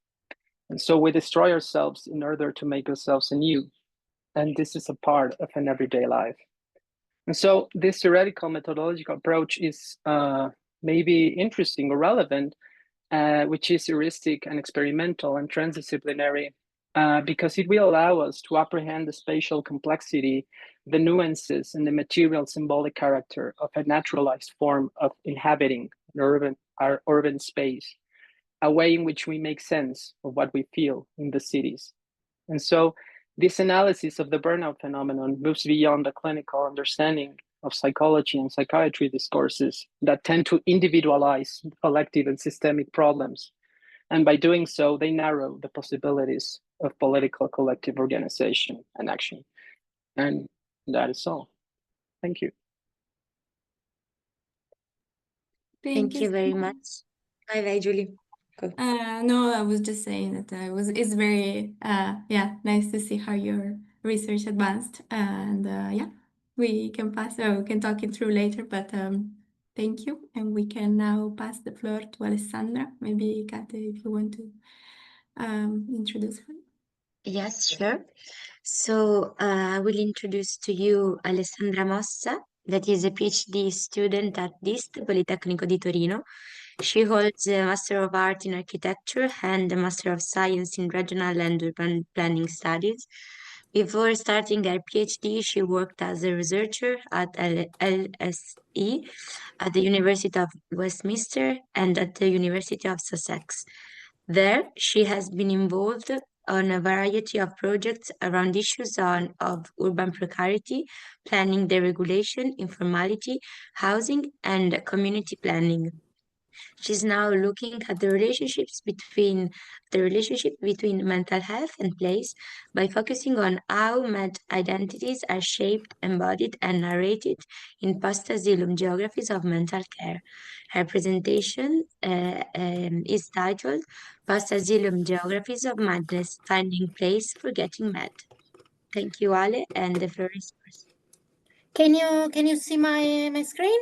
And so we destroy ourselves in order to make ourselves anew. And this is a part of an everyday life. And so this theoretical methodological approach is maybe interesting or relevant, which is heuristic and experimental and transdisciplinary, because it will allow us to apprehend the spatial complexity, the nuances, and the material symbolic character of a naturalized form of inhabiting our urban space, a way in which we make sense of what we feel in the cities. And so this analysis of the burnout phenomenon moves beyond the clinical understanding of psychology and psychiatry discourses that tend to individualize collective and systemic problems. And by doing so, they narrow the possibilities of political collective organization and action. And that is all. Thank you. Thank you very much. Bye, Julie. Go. No, I was just saying that it's very nice to see how your research advanced, and yeah, we can pass. We can talk it through later, but thank you, and we can now pass the floor to Alessandra. Maybe Kate, if you want to introduce her. Yes, sure. So I will introduce to you Alessandra Mossa, that is a PhD student at Politecnico di Torino. She holds a Master of Art in Architecture and a Master of Science in Regional and Urban Planning Studies. Before starting her PhD, she worked as a researcher at LSE, at the University of Westminster, and at the University of Sussex. There, she has been involved on a variety of projects around issues of urban precarity, planning deregulation, informality, housing, and community planning. She's now looking at the relationship between mental health and place by focusing on how med identities are shaped, embodied, and narrated in post-asylum geographies of mental care. Her presentation is titled Post-asylum geographies of madness: finding place for getting mad. Thank you, Ale, and the floor is yours. Can you see my screen?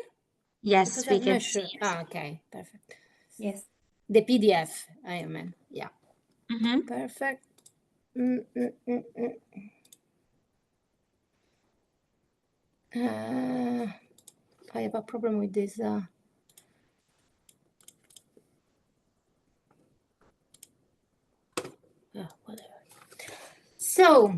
Yes, Because we I'm can not sure. see. Okay, perfect. Yes. The PDF, I mean, yeah. Mm-hmm. Perfect. I have a problem with this. Whatever. So,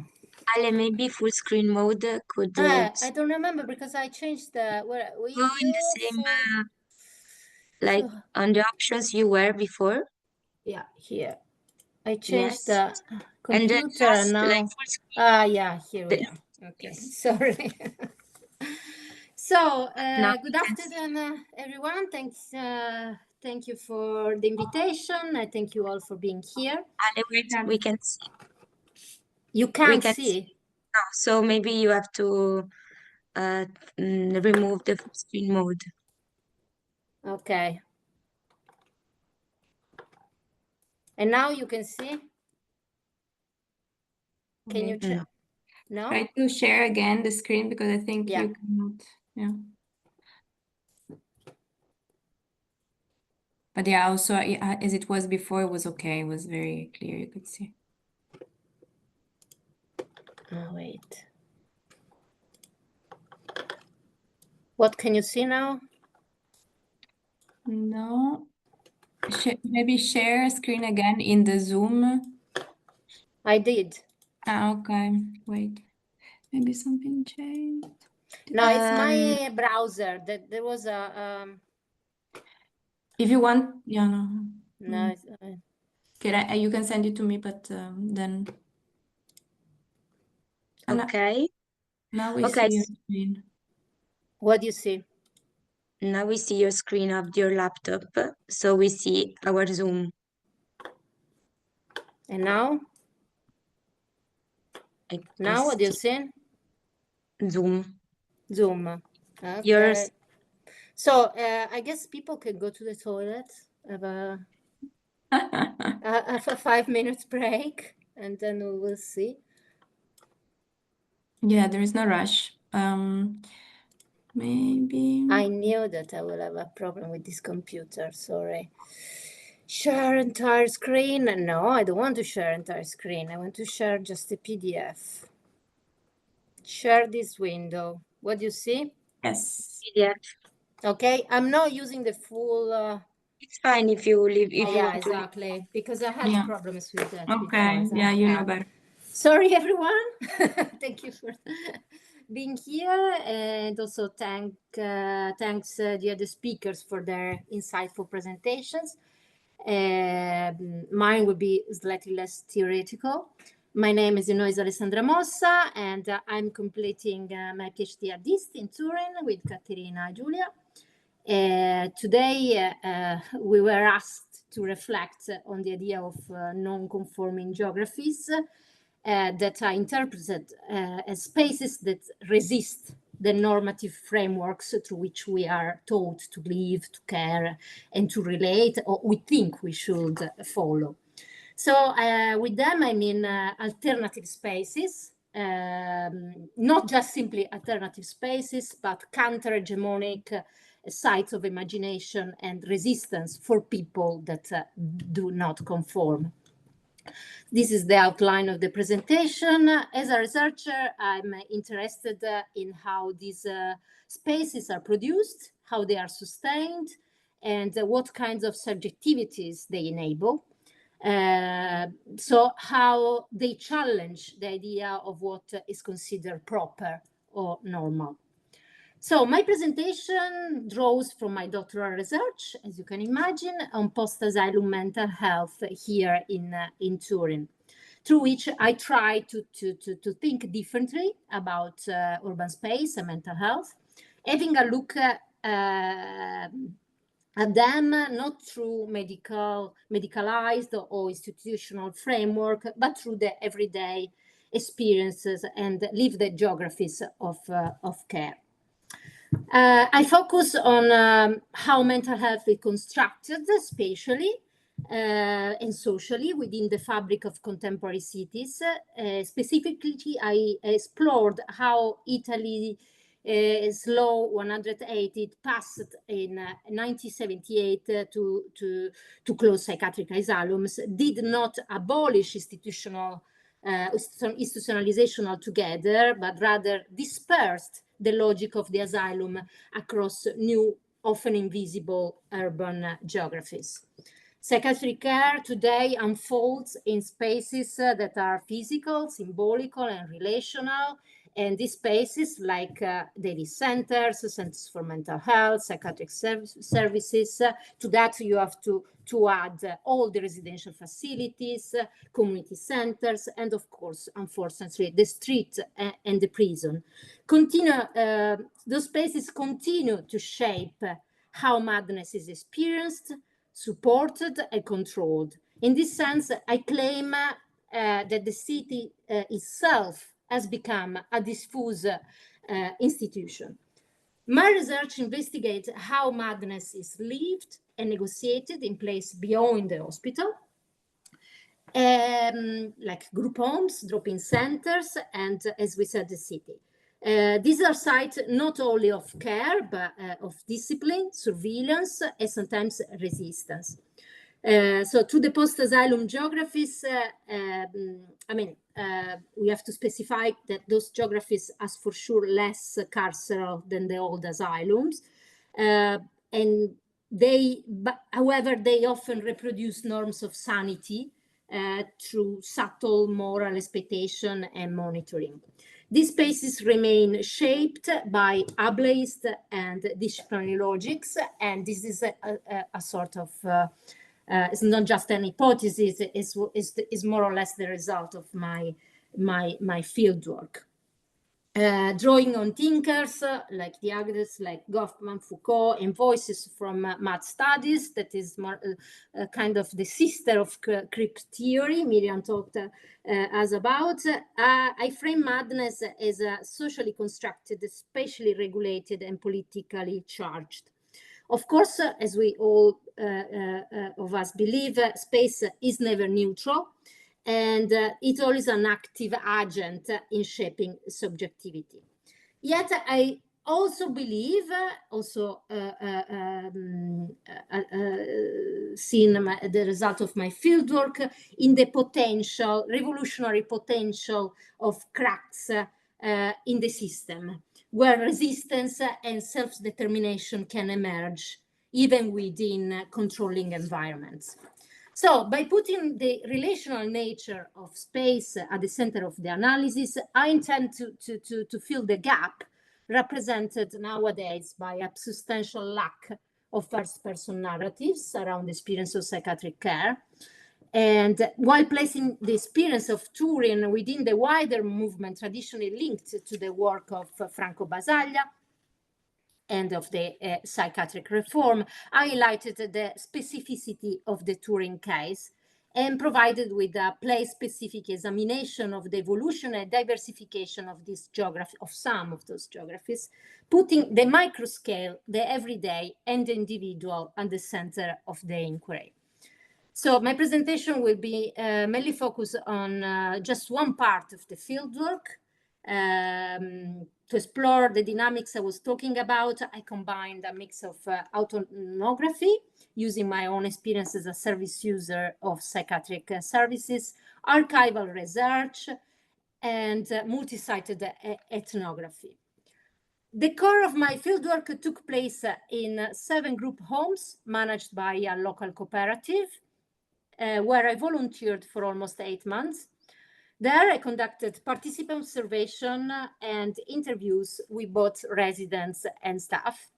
Ale, maybe full screen mode could I don't remember because I changed the we go in the same like so, on the options you were before. yeah, here. I Yes. changed the And then computer and just now like full screen. yeah, here we The- are. Okay, Yes. sorry. So Now good we can see. afternoon, everyone. Thank you for the invitation. I thank you all for being here. Ale, wait, we can see. You We can't can see. No, so maybe you have to remove the full screen mode. Okay. And now you can see. Can you check? No? Try to share again the screen because I think Yeah. you cannot. Yeah. But yeah, also as it was before, it was okay. It was very clear. You could see. Oh, wait. What can you see now? No. Maybe share screen again in the Zoom. I did. Okay. Wait. Maybe something changed. No, it's my browser. That there was a. If you want, yeah, no. No. It's, Okay, you can send it to me, but then. Okay. Now we Okay. see your screen. what do you see? Now we see your screen of your laptop. So we see our Zoom. And now? Now what do you see? Zoom. Zoom. Okay. Yours. So I guess people can go to the toilet, have a 5 minutes break, and then we will see. Yeah, there is no rush. Maybe. I knew that I will have a problem with this computer. Sorry. Share entire screen? No, I don't want to share entire screen. I want to share just a PDF. Share this window. What do you see? Yes. PDF. Okay, I'm not using the full. It's fine if you leave. If you yeah, want exactly. Because I had problems with that. Okay. Before, Yeah, you know better. Sorry, everyone. Thank you for being here, and also thanks the other speakers for their insightful presentations. Mine will be slightly less theoretical. My name is Alessandra Mossa, and I'm completing my PhD at DIST in Turin with Caterina Giulia. Today, we were asked to reflect on the idea of non-conforming geographies that are interpreted as spaces that resist the normative frameworks through which we are taught to live, to care, and to relate, or we think we should follow. So with them, I mean alternative spaces, not just simply alternative spaces, but counter-hegemonic sites of imagination and resistance for people that do not conform. This is the outline of the presentation. As a researcher, I'm interested in how these spaces are produced, how they are sustained, and what kinds of subjectivities they enable. So how they challenge the idea of what is considered proper or normal. So my presentation draws from my doctoral research, as you can imagine, on post-asylum mental health here in Turin, through which I try to think differently about urban space and mental health, having a look at them not through medicalized or institutional framework, but through the everyday experiences and lived geographies of care. I focus on how mental health is constructed spatially and socially within the fabric of contemporary cities. Specifically, I explored how Italy's law 180 passed in 1978 to close psychiatric asylums did not abolish institutionalization altogether, but rather dispersed the logic of the asylum across new, often invisible urban geographies. Psychiatric care today unfolds in spaces that are physical, symbolical, and relational. And these spaces, like daily centers, centers for mental health, psychiatric services, to that you have to add all the residential facilities, community centers, and of course, unfortunately, the street and the prison. Those spaces continue to shape how madness is experienced, supported, and controlled. In this sense, I claim that the city itself has become a diffuse institution. My research investigates how madness is lived and negotiated in place beyond the hospital, like group homes, drop-in centers, and as we said, the city. These are sites not only of care, but of discipline, surveillance, and sometimes resistance. So to the post-asylum geographies, we have to specify that those geographies are for sure less carceral than the old asylums. However, they often reproduce norms of sanity through subtle moral expectation and monitoring. These spaces remain shaped by ableist and disciplinary logics, and this is a sort of it's not just an hypothesis, it's more or less the result of my field work. Drawing on thinkers like Diaghiles, like Goffman, Foucault, and voices from math studies, that is more kind of the sister of crip theory Miriam talked us about. I frame madness as a socially constructed, spatially regulated, and politically charged. Of course, as we all of us believe, space is never neutral, and it's always an active agent in shaping subjectivity. Yet I also believe, seeing the result of my fieldwork, in the potential, revolutionary potential of cracks in the system, where resistance and self-determination can emerge even within controlling environments. So by putting the relational nature of space at the center of the analysis, I intend to fill the gap represented nowadays by a substantial lack of first-person narratives around the experience of psychiatric care. And while placing the experience of Turin within the wider movement traditionally linked to the work of Franco Basaglia and of the psychiatric reform, I highlighted the specificity of the Turin case and provided with a place-specific examination of the evolution and diversification of this geography, of some of those geographies, putting the microscale, the everyday, and the individual at the center of the inquiry. So my presentation will be mainly focused on just one part of the fieldwork. To explore the dynamics I was talking about, I combined a mix of autoethnography, using my own experience as a service user of psychiatric services, archival research, and multi-sited ethnography. The core of my fieldwork took place in 7 group homes managed by a local cooperative, where I volunteered for almost 8 months. There I conducted participant observation and interviews with both residents and staff.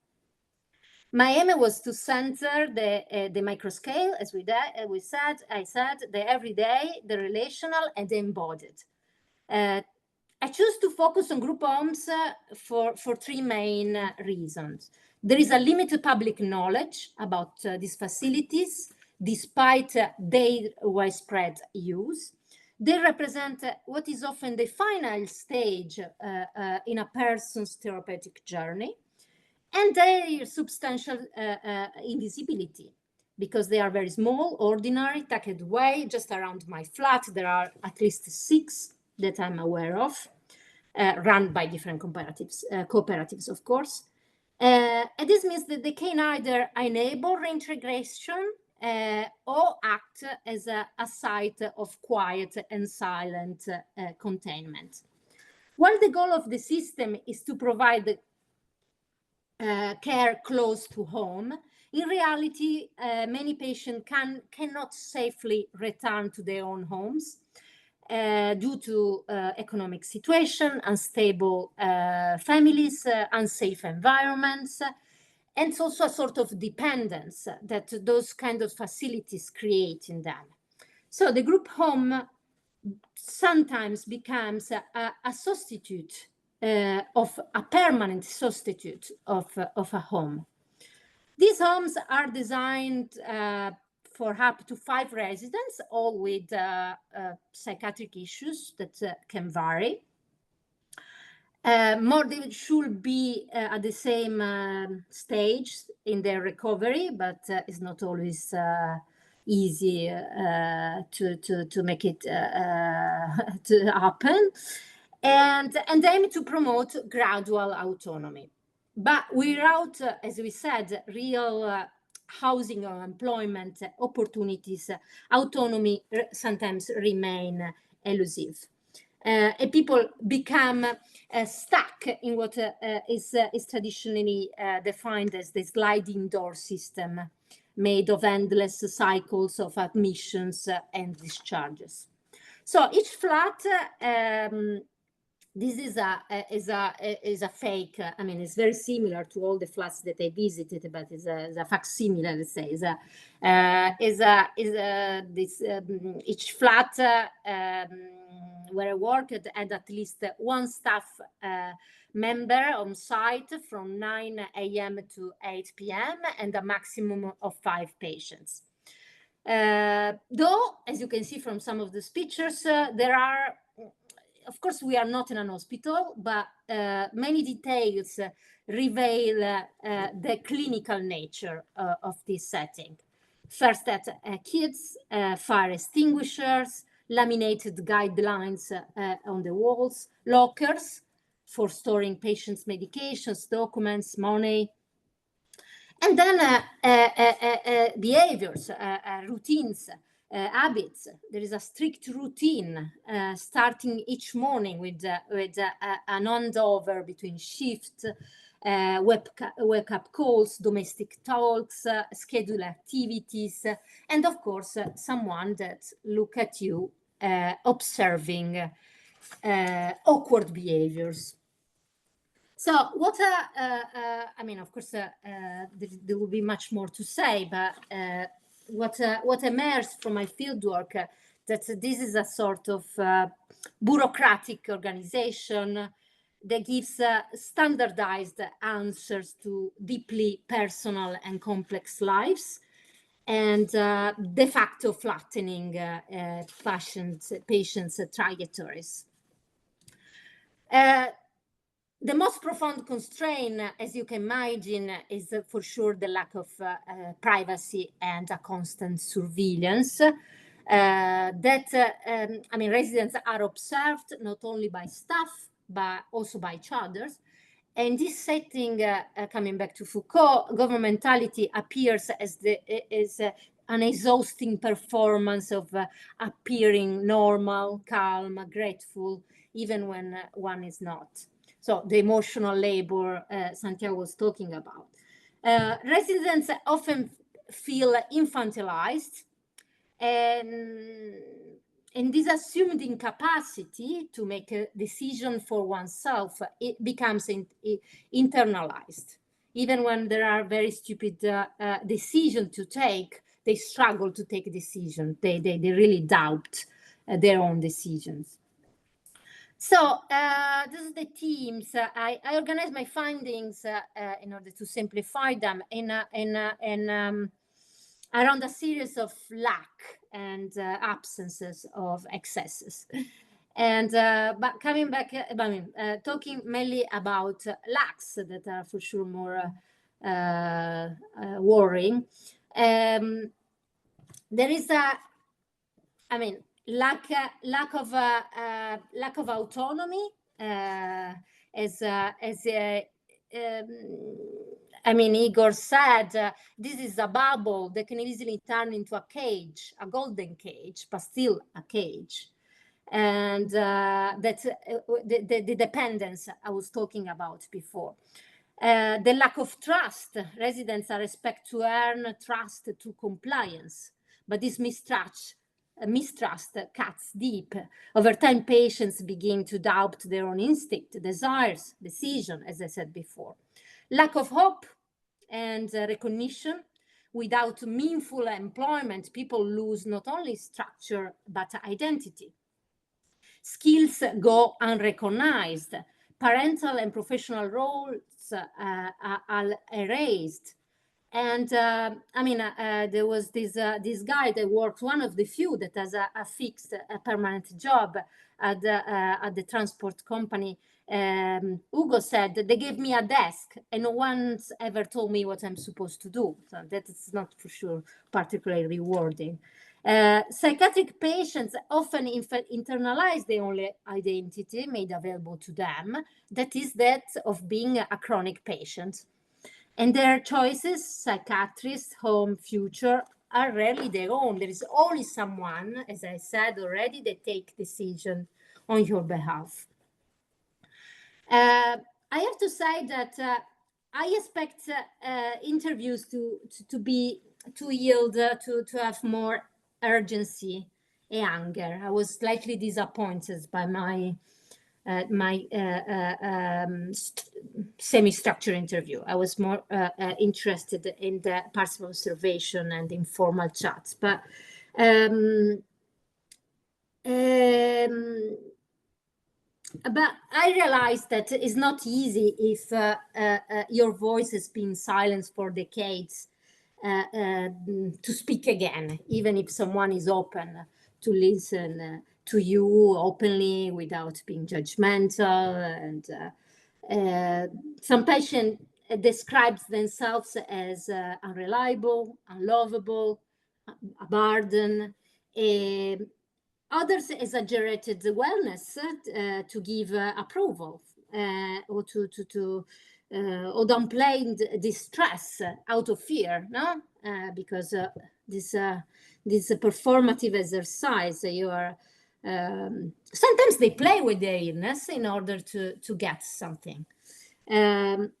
My aim was to center the microscale, as I said, the everyday, the relational, and the embodied. I choose to focus on group homes for 3 main reasons. There is a limited public knowledge about these facilities, despite their widespread use. They represent what is often the final stage in a person's therapeutic journey, and their substantial invisibility, because they are very small, ordinary, tucked away. Just around my flat, there are at least 6 that I'm aware of, run by different cooperatives, of course. And this means that they can either enable reintegration or act as a site of quiet and silent containment. While the goal of the system is to provide care close to home, In reality, many patients cannot safely return to their own homes due to economic situation, unstable families, unsafe environments, and it's also a sort of dependence that those kind of facilities create in them. So the group home sometimes becomes a substitute of a permanent substitute of a home. These homes are designed for up to 5 residents, all with psychiatric issues that can vary. More they should be at the same stage in their recovery, but it's not always easy to make it to happen, and aim to promote gradual autonomy. But without, as we said, real housing or employment opportunities, autonomy sometimes remain elusive. And people become stuck in what is traditionally defined as the sliding door system, made of endless cycles of admissions and discharges. So each flat, this is a fake. I mean, it's very similar to all the flats that I visited, but it's a facsimile, let's say. Each flat where I worked had at least one staff member on site from 9 a.m. to 8 p.m. and a maximum of 5 patients. Though, as you can see from some of these pictures, there are, of course, we are not in an hospital, but many details reveal the clinical nature of this setting. First, that kids, fire extinguishers, laminated guidelines on the walls, lockers for storing patients' medications, documents, money, and then behaviors, routines, habits. There is a strict routine starting each morning with an handover between shifts, wake-up calls, domestic talks, schedule activities, and of course, someone that look at you observing awkward behaviors. So what, I mean, of course, there will be much more to say, but what emerged from my fieldwork, that this is a sort of bureaucratic organization that gives standardized answers to deeply personal and complex lives, and de facto flattening patients' trajectories. The most profound constraint, as you can imagine, is for sure the lack of privacy and a constant surveillance. I mean, residents are observed not only by staff, but also by others. And this setting, coming back to Foucault, governmentality appears as an exhausting performance of appearing normal, calm, grateful, even when one is not. So the emotional labor Santiago was talking about. Residents often feel infantilized, and this assumed incapacity to make a decision for oneself, it becomes internalized. Even when there are very stupid decisions to take, they struggle to take a decision. They really doubt their own decisions. So this is the themes. I organized my findings in order to simplify them around a series of lack and absences of excesses. And but coming back, talking mainly about lacks that are for sure more worrying. There is lack of autonomy, Igor said, this is a bubble that can easily turn into a cage, a golden cage, but still a cage. And that's the dependence I was talking about before. The lack of trust. Residents are expected to earn trust through compliance, but this mistrust cuts deep. Over time, patients begin to doubt their own instinct, desires, decision, as I said before. Lack of hope and recognition. Without meaningful employment, people lose not only structure, but identity. Skills go unrecognized. Parental and professional roles are erased. And there was this guy that worked, one of the few that has a fixed, permanent job at the transport company. Ugo said that they gave me a desk and no one's ever told me what I'm supposed to do. So that is not for sure particularly rewarding. Psychiatric patients often internalize their only identity made available to them, that is that of being a chronic patient. And their choices, psychiatrist, home, future, are rarely their own. There is always someone, as I said already, that takes decision on your behalf. I have to say that I expect interviews to yield to have more urgency and anger. I was slightly disappointed by my semi-structured interview. I was more interested in the parts of observation and informal chats, but I realized that it's not easy if your voice has been silenced for decades to speak again, even if someone is open to listen to you openly without being judgmental. And some patients describe themselves as unreliable, unlovable, a burden. Others exaggerated the wellness to give approval or or downplayed distress out of fear, no? Because this performative exercise, you are sometimes they play with their illness in order to get something. In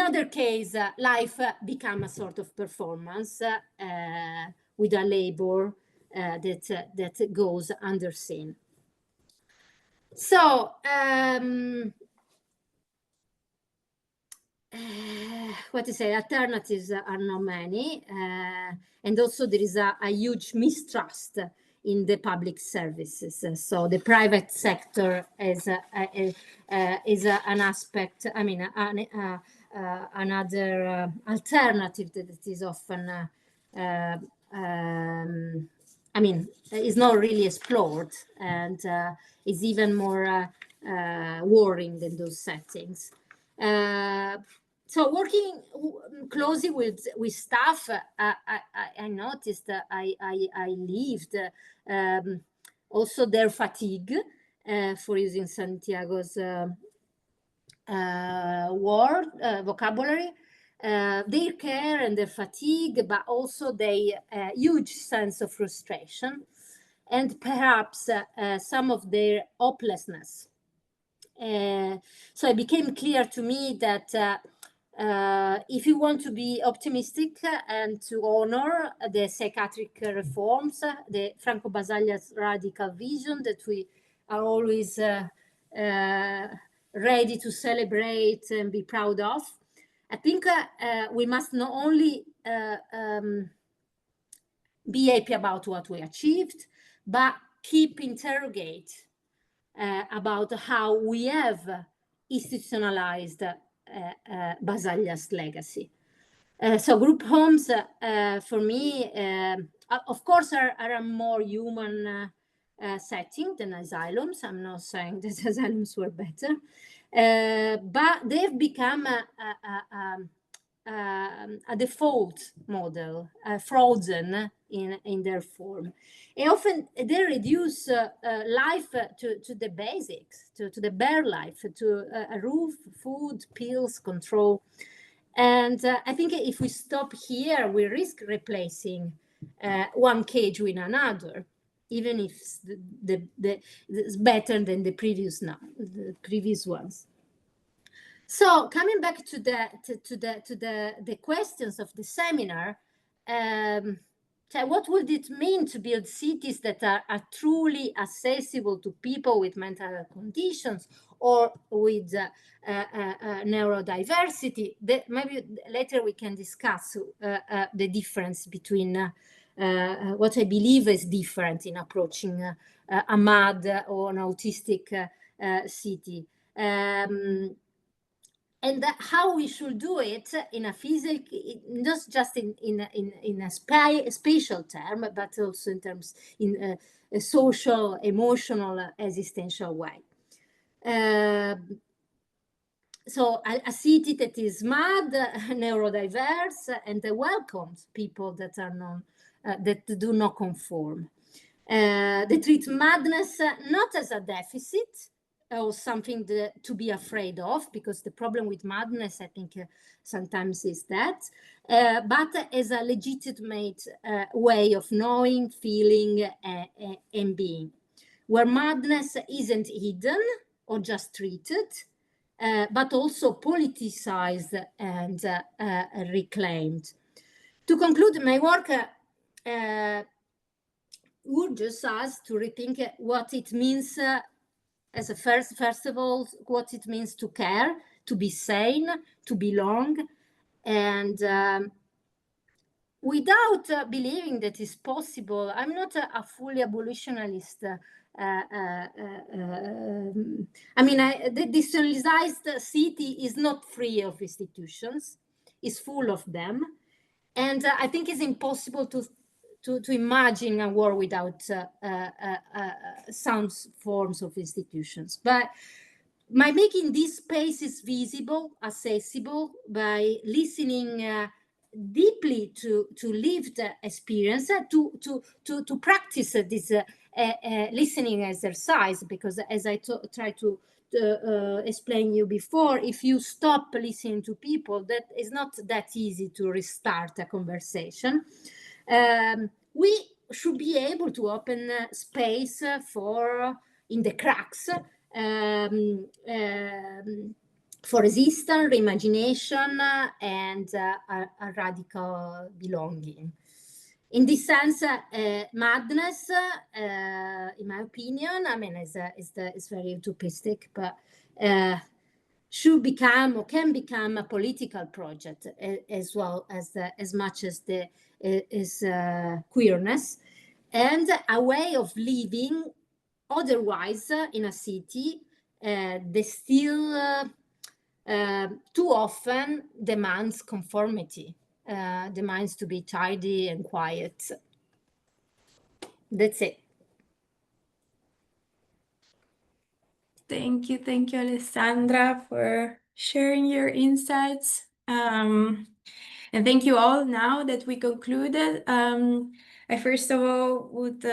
other case, life becomes a sort of performance with a labor that goes underseen. So what to say, alternatives are not many, and also there is a huge mistrust in the public services. So the private sector is an aspect, I mean, another alternative that is often, I mean, is not really explored and is even more worrying than those settings. So working closely with staff, I noticed that I lived also their fatigue, for using Santiago's vocabulary, their care and their fatigue, but also their huge sense of frustration and perhaps some of their hopelessness. So it became clear to me that if you want to be optimistic and to honor the psychiatric reforms, the Franco Basaglia's radical vision that we are always ready to celebrate and be proud of, I think we must not only be happy about what we achieved, but keep interrogate about how we have institutionalized Basaglia's legacy. So group homes, for me, of course, are a more human setting than asylums. I'm not saying that asylums were better, but they've become a default model, frozen in their form. And often they reduce life to the basics, to the bare life, to a roof, food, pills, control. And I think if we stop here, we risk replacing one cage with another, even if it's better than the previous ones. So coming back to the questions of the seminar, so what would it mean to build cities that are truly accessible to people with mental health conditions or with neurodiversity? Maybe later we can discuss the difference between what I believe is different in approaching a MAD or an autistic city. And how we should do it in a physical, not just in a spatial term, but also in terms in a social, emotional, existential way. So a city that is mad, neurodiverse, and welcomes people that are that do not conform. They treat madness not as a deficit, or something to be afraid of, because the problem with madness, I think, sometimes is that, but as a legitimate way of knowing, feeling, and being, where madness isn't hidden or just treated, but also politicized and reclaimed. To conclude, my work urges us to rethink what it means as a first of all, what it means to care, to be sane, to belong, and without believing that it's possible. I'm not a fully abolitionist. I mean, the decentralized city is not free of institutions, it's full of them. And I think it's impossible to imagine a world without some forms of institutions. But by making these spaces visible, accessible, by listening deeply to lived experience, to practice this listening exercise, because as I try to explain you before, if you stop listening to people, that is not that easy to restart a conversation. We should be able to open space for, in the cracks, for resistance, reimagination, and a radical belonging. In this sense, madness, in my opinion, I mean, is very utopistic, but should become or can become a political project as well as much as queerness, and a way of living. Otherwise, in a city, they still too often demands conformity, demands to be tidy and quiet. That's it. Thank you, Alessandra, for sharing your insights. And thank you all. Now that we concluded, I first of all would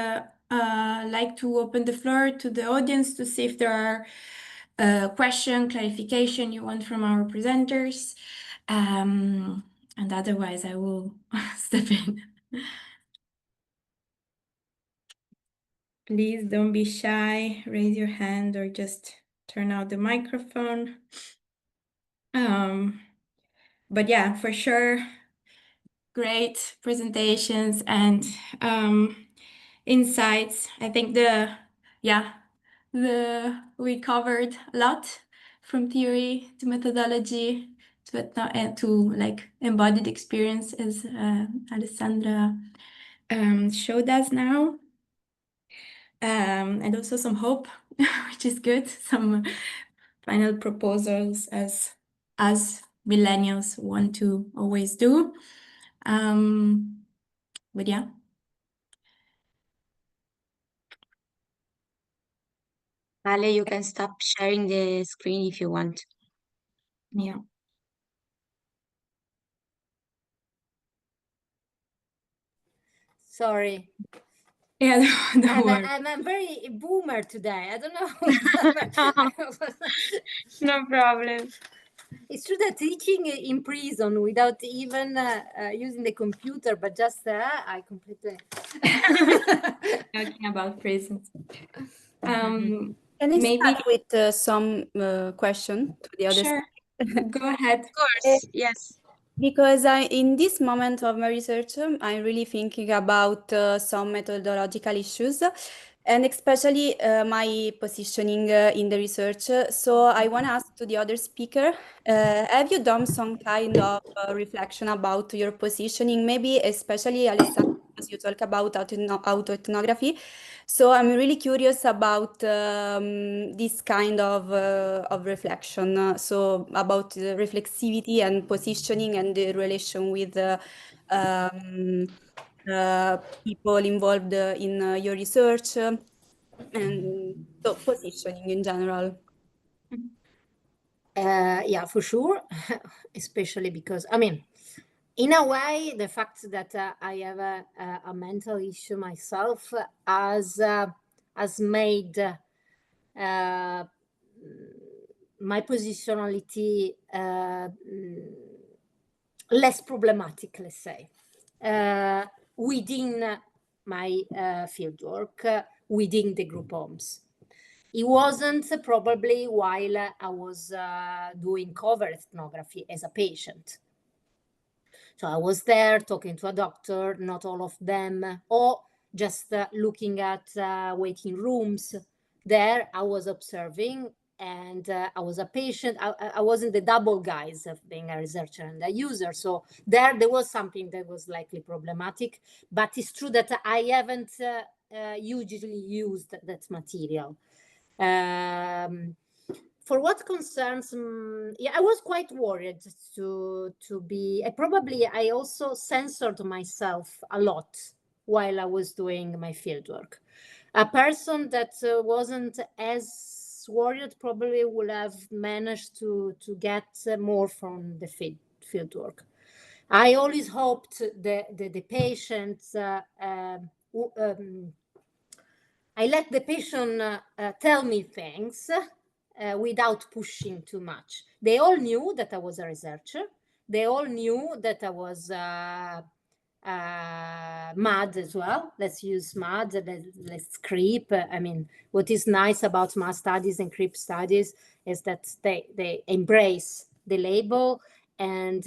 like to open the floor to the audience to see if there are question, clarification you want from our presenters. And otherwise, I will step in. Please don't be shy, raise your hand or just turn out the microphone. But yeah, for sure, great presentations and insights. I think we covered a lot, from theory to methodology to like embodied experience, as Alessandra showed us now. And also some hope, which is good, some final proposals as millennials want to always do. But yeah. Ale, you can stop sharing the screen if you want. Yeah. Sorry. Yeah, don't worry. I'm very boomer today. I don't know. No problem. It's true that teaching in prison without even using the computer, but just I completely Talking about prisons. Can I start with some question to the other Sure. side? Go ahead. Of course, yes. Because in this moment of my research, I'm really thinking about some methodological issues and especially my positioning in the research. So I want to ask to the other speaker, have you done some kind of reflection about your positioning, maybe especially Alessandra, as you talk about autoethnography. So I'm really curious about this kind of reflection. So about reflexivity and positioning and the relation with um, people involved in your research and so positioning in general. Yeah, for sure, especially because, I mean, in a way, the fact that I have a mental issue myself has made my positionality less problematic, let's say, within my fieldwork, within the group homes. It wasn't probably while I was doing cover ethnography as a patient. So I was there talking to a doctor, not all of them, or just looking at waiting rooms. There I was observing, and I was a patient. I wasn't the double guise of being a researcher and a user. So there was something that was likely problematic, but it's true that I haven't usually used that material. For what concerns, yeah, I was quite worried to be. I also censored myself a lot while I was doing my fieldwork. A person that wasn't as worried probably would have managed to get more from the fieldwork. I always hoped the patients. I let the patient tell me things without pushing too much. They all knew that I was a researcher. They all knew that I was MAD as well. Let's use MAD, let's crip. I mean, what is nice about MAD studies and crip studies is that they embrace the label, and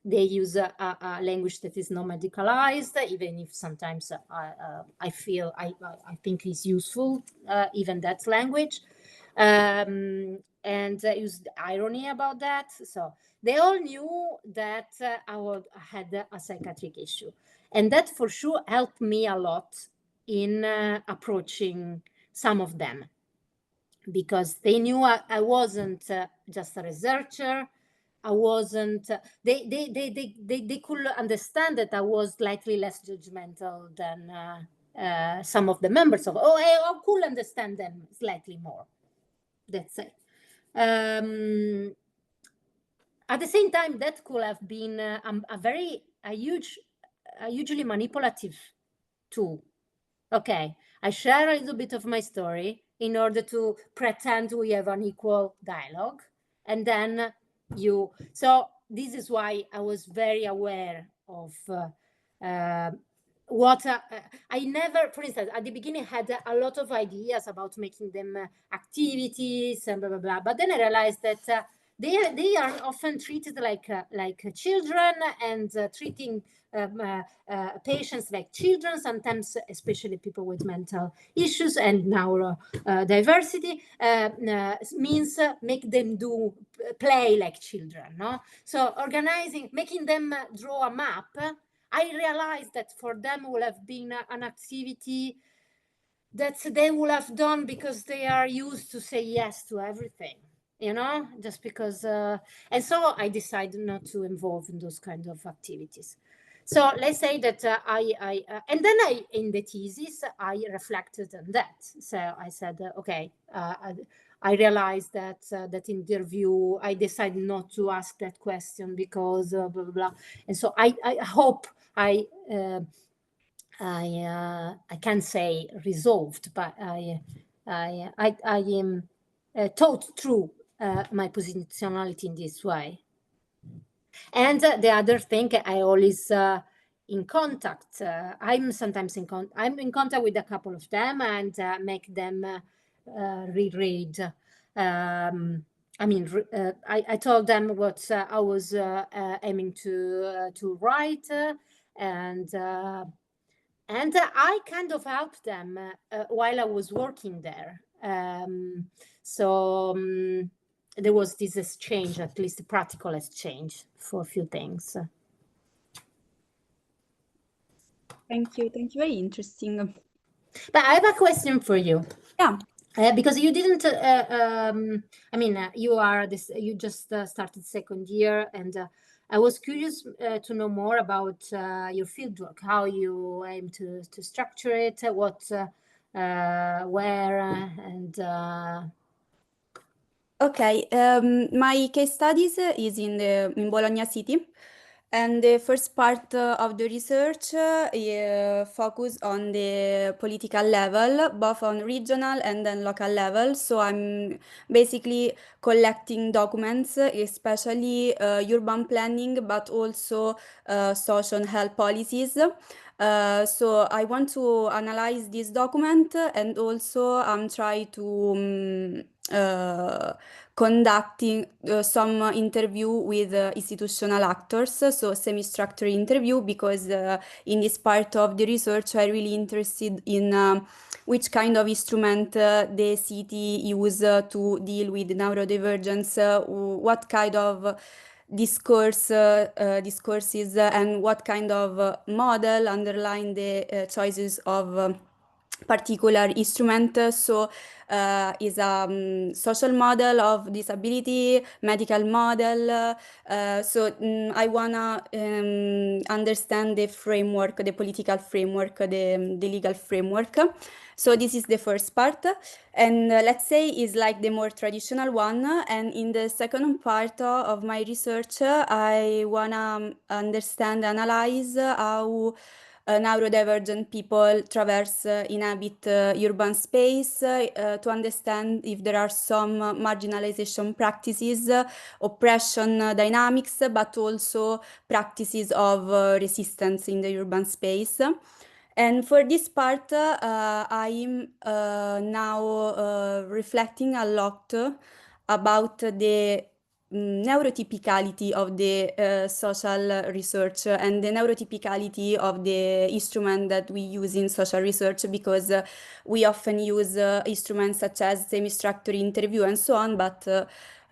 they use a language that is not medicalized, even if sometimes I think is useful, even that language. And use irony about that. So they all knew that I had a psychiatric issue. And that for sure helped me a lot in approaching some of them, because they knew I wasn't just a researcher. I wasn't, they could understand that I was slightly less judgmental than some of the members of, I could understand them slightly more. That's it. At the same time, that could have been a hugely manipulative tool. Okay, I share a little bit of my story in order to pretend we have an equal dialogue, and then so this is why I was very aware of what I never, for instance, at the beginning had a lot of ideas about making them activities and blah blah blah, but then I realized that they are often treated like children, and treating patients like children, sometimes especially people with mental issues and neurodiversity, means make them play like children, no? So making them draw a map, I realized that for them would have been an activity that they would have done because they are used to say yes to everything, you know, just because. And so I decided not to involve in those kind of activities. So let's say that and then in the thesis, I reflected on that. So I said, okay, I realized that that interview, I decided not to ask that question because blah, blah, blah. And so I hope I can't say resolved, but I am thought through my positionality in this way. And the other thing, I always in contact. I'm sometimes I'm in contact with a couple of them and make them reread I mean, I told them what I was aiming to write, and I kind of helped them while I was working there. So there was this exchange, at least a practical exchange for a few things. Thank you. Thank you. Very interesting. But I have a question for you. Yeah. Because you didn't, I mean, you just started second year, and I was curious to know more about your fieldwork, how you aim to structure it, what, where, and. Okay, my case studies is in Bologna City, and the first part of the research focus on the political level, both on regional and then local level. So I'm basically collecting documents, especially urban planning, but also social and health policies. So I want to analyze this document, and also I'm trying to conducting some interview with institutional actors, so semi-structured interview, because in this part of the research I'm really interested in which kind of instrument the city use to deal with neurodivergence, what kind of discourses and what kind of model underline the choices of particular instrument. So is a social model of disability, medical model. I wanna understand the framework, the political framework, the legal framework. So this is the first part, and let's say is like the more traditional one. And in the second part of my research, I wanna understand, analyze how neurodivergent people traverse, inhabit urban space, to understand if there are some marginalization practices, oppression dynamics, but also practices of resistance in the urban space. And for this part, I'm now reflecting a lot about the neurotypicality of the social research and the neurotypicality of the instrument that we use in social research, because we often use instruments such as semi-structured interview and so on, but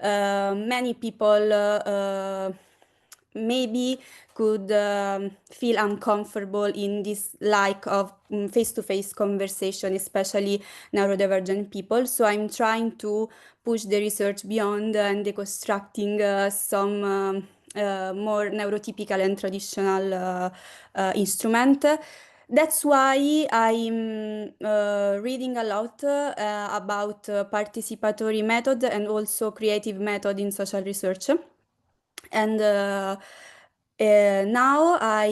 many people maybe could feel uncomfortable in this like of face-to-face conversation, especially neurodivergent people. So I'm trying to push the research beyond and deconstructing some more neurotypical and traditional instrument. That's why I'm reading a lot about participatory method and also creative method in social research. And now I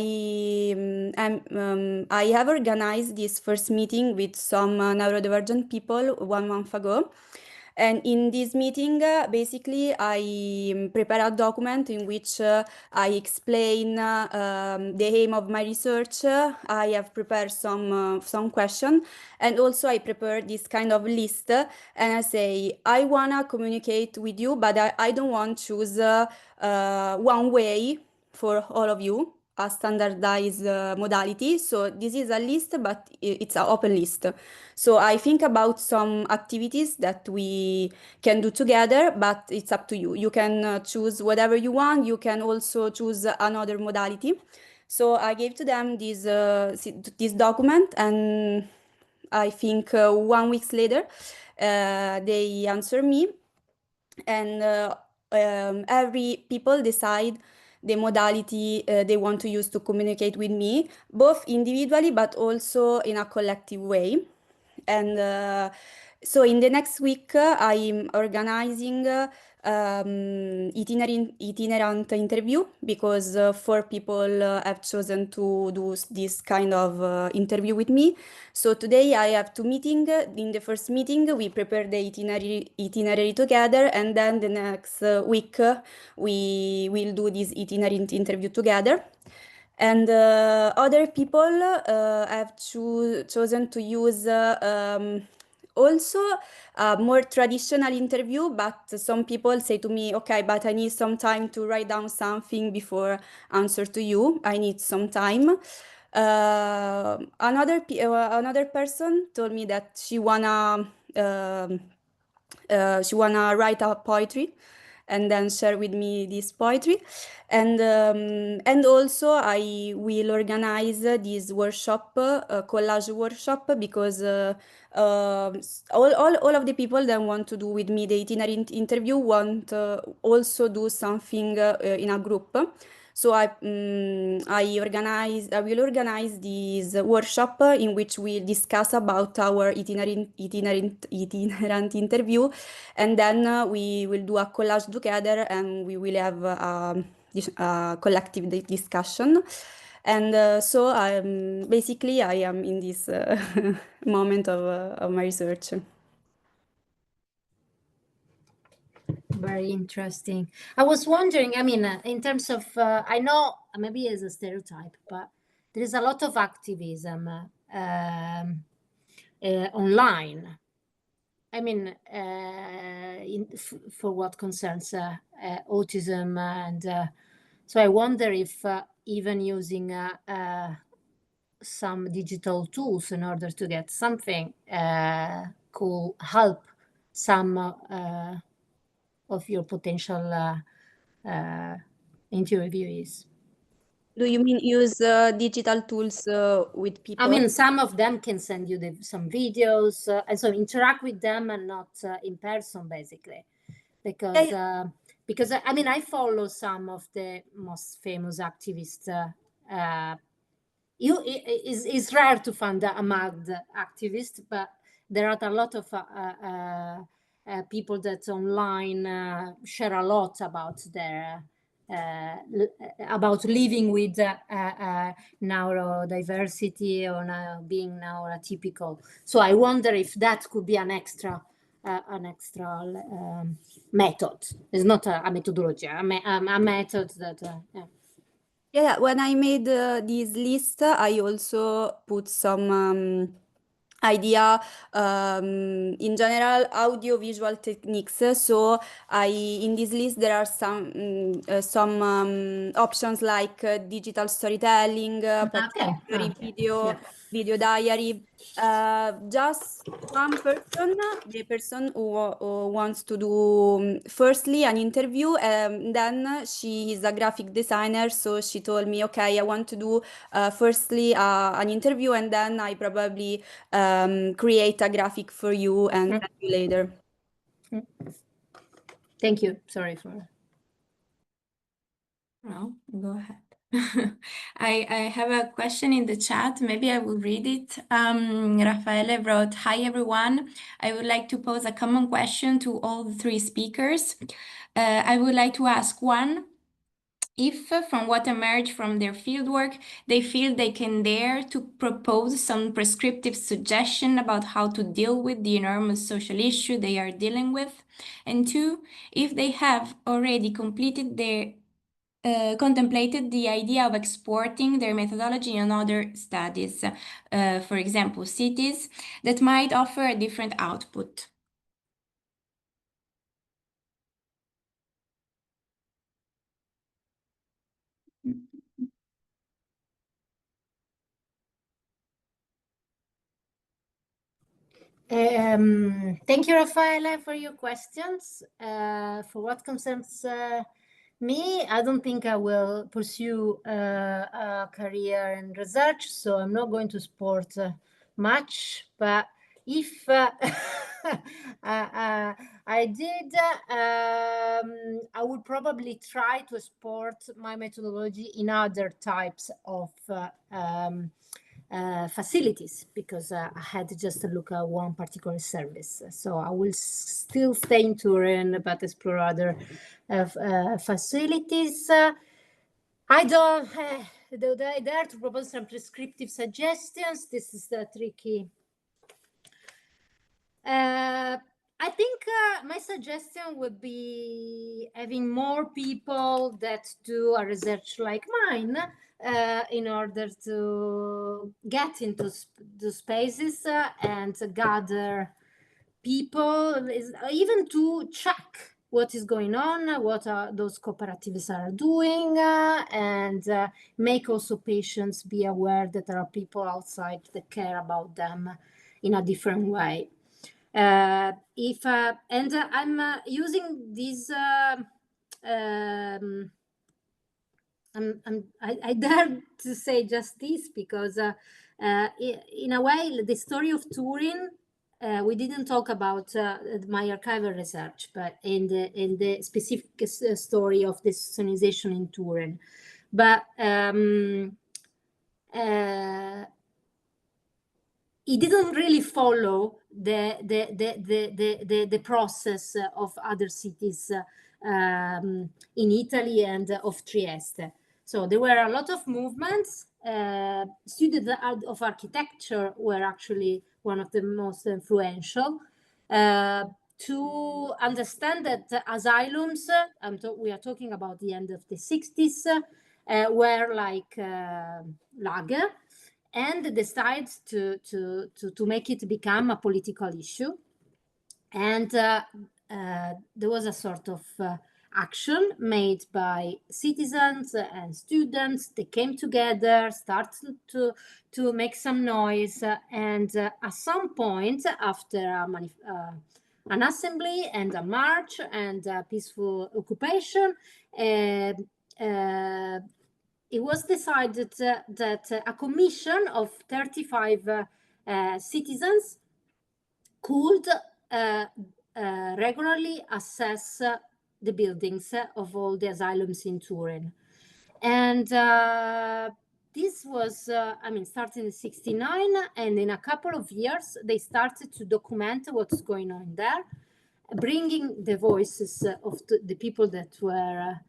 have organized this first meeting with some neurodivergent people 1 month ago. And in this meeting, basically, I prepare a document in which I explain the aim of my research. I have prepared some questions, and also I prepare this kind of list. And I say, I wanna communicate with you, but I don't want to choose one way for all of you, a standardized modality. So this is a list, but it's an open list. So I think about some activities that we can do together, but it's up to you. You can choose whatever you want. You can also choose another modality. So I gave to them this document, and I think 1 week later, they answer me, and every people decide the modality they want to use to communicate with me, both individually but also in a collective way. And so in the next week, I'm organizing itinerant interview, because 4 people have chosen to do this kind of interview with me. So today I have 2 meetings. In the first meeting, we prepare the itinerary together, and then the next week we will do this itinerant interview together. And other people have chosen to use also a more traditional interview, but some people say to me, okay, but I need some time to write down something before answer to you. I need some time. Another person told me that she wanna write a poetry and then share with me this poetry, and also I will organize this workshop, collage workshop, because all of the people that want to do with me the itinerant interview want also do something in a group. So I will organize this workshop in which we discuss about our itinerant interview, and then we will do a collage together, and we will have a collective discussion. And so basically I am in this moment of my research. Very interesting. I was wondering, I mean, in terms of, I know maybe as a stereotype, but there is a lot of activism online. I mean, for what concerns autism, and so I wonder if even using some digital tools in order to get something could help some of your potential interviewees. Do you mean use digital tools with people? I mean, some of them can send you some videos, and so interact with them and not in person, basically, because I mean, I follow some of the most famous activists. It's rare to find a mad activist, but there are a lot of people that online share a lot about their about living with neurodiversity or being neurotypical. So I wonder if that could be an extra method. It's not a methodology, a method that yeah. Yeah, when I made this list, I also put some idea in general audio-visual techniques. So in this list there are some options like digital storytelling, participatory video diary. Just one person, the person who wants to do firstly an interview, then she is a graphic designer, so she told me, okay, I want to do firstly an interview, and then I probably create a graphic for you and send you later. Thank you. Sorry for. No, go ahead. I have a question in the chat. Maybe I will read it. Raffaele wrote, "Hi everyone. I would like to pose a common question to all the three speakers. I would like to ask one, if from what emerged from their fieldwork, they feel they can dare to propose some prescriptive suggestion about how to deal with the enormous social issue they are dealing with. And two, if they have already completed their contemplated the idea of exporting their methodology in other studies, for example, cities, that might offer a different output." Thank you, Raffaele, for your questions. For what concerns me, I don't think I will pursue a career in research, so I'm not going to support much. But if I did, I would probably try to export my methodology in other types of facilities, because I had just to look at one particular service. So I will still stay in Turin, but explore other facilities. I don't dare to propose some prescriptive suggestions. This is the tricky. I think my suggestion would be having more people that do a research like mine in order to get into the spaces and gather people, even to check what is going on, what those cooperatives are doing, and make also patients be aware that there are people outside that care about them in a different way. I'm using this. I dare to say just this because, in a way, the story of Turin. We didn't talk about my archival research, but in the specific story of the socialization in Turin, but it didn't really follow the process of other cities in Italy and of Trieste. So there were a lot of movements. Students of architecture were actually one of the most influential to understand that asylums, we are talking about the end of the 60s, were like lager, and decide to make it become a political issue. And there was a sort of action made by citizens and students. They came together, started to make some noise, and at some point, after an assembly and a march and a peaceful occupation, it was decided that a commission of 35 citizens could regularly assess the buildings of all the asylums in Turin. And this was, starting in 69, and in a couple of years, they started to document what's going on there, bringing the voices of the people that were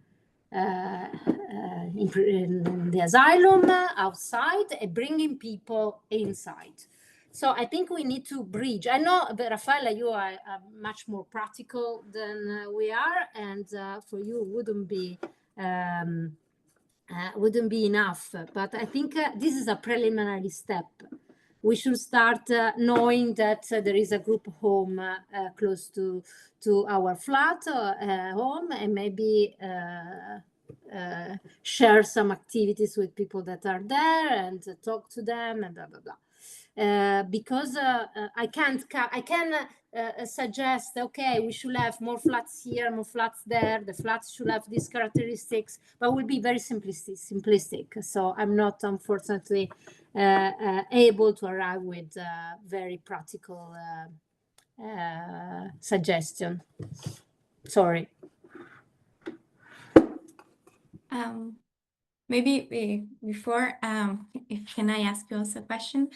in the asylum outside and bringing people inside. So I think we need to bridge. I know, Raffaella, you are much more practical than we are, and for you wouldn't be enough. But I think this is a preliminary step. We should start knowing that there is a group home close to our flat home, and maybe share some activities with people that are there and talk to them and blah blah blah. Because I can suggest, okay, we should have more flats here, more flats there. The flats should have these characteristics, but will be very simplistic. So I'm not, unfortunately, able to arrive with very practical suggestion. Sorry. Maybe before, can I ask you also a question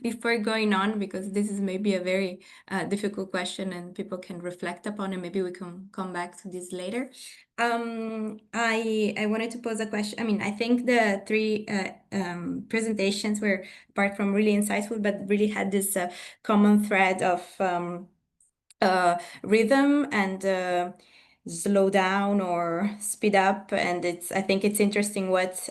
before going on, because this is maybe a very difficult question and people can reflect upon it. Maybe we can come back to this later. I wanted to pose a question. I mean, I think the three presentations were, apart from really insightful, but really had this common thread of rhythm and slow down or speed up. And I think it's interesting what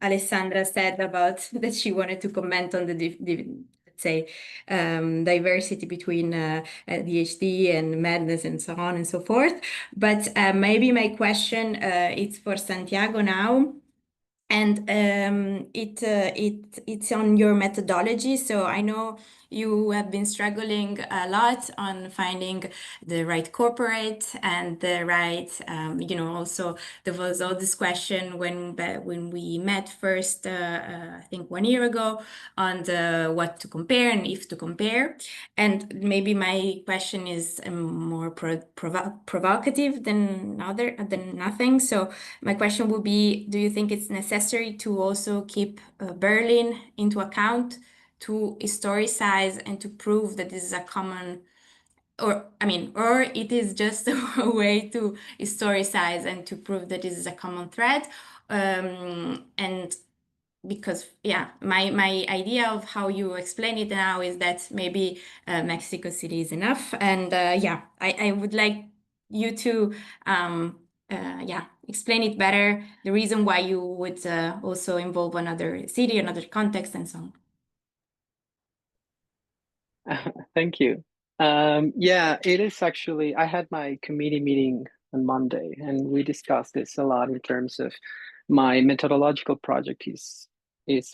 Alessandra said about that she wanted to comment on the let's say diversity between ADHD and madness and so on and so forth. But maybe my question it's for Santiago now. And it's on your methodology. So I know you have been struggling a lot on finding the right corporate and the right, also there was all this question when we met first, I think 1 year ago, on what to compare and if to compare. And maybe my question is more provocative than nothing. So my question would be, do you think it's necessary to also keep Berlin into account, to historicize and to prove that this is a common, or it is just a way to historicize and to prove that this is a common thread? And because, my idea of how you explain it now is that maybe Mexico City is enough. And I would like you to explain it better, the reason why you would also involve another city, another context, and so on. Thank you. Yeah, it is actually, I had my committee meeting on Monday, and we discussed this a lot in terms of my methodological project is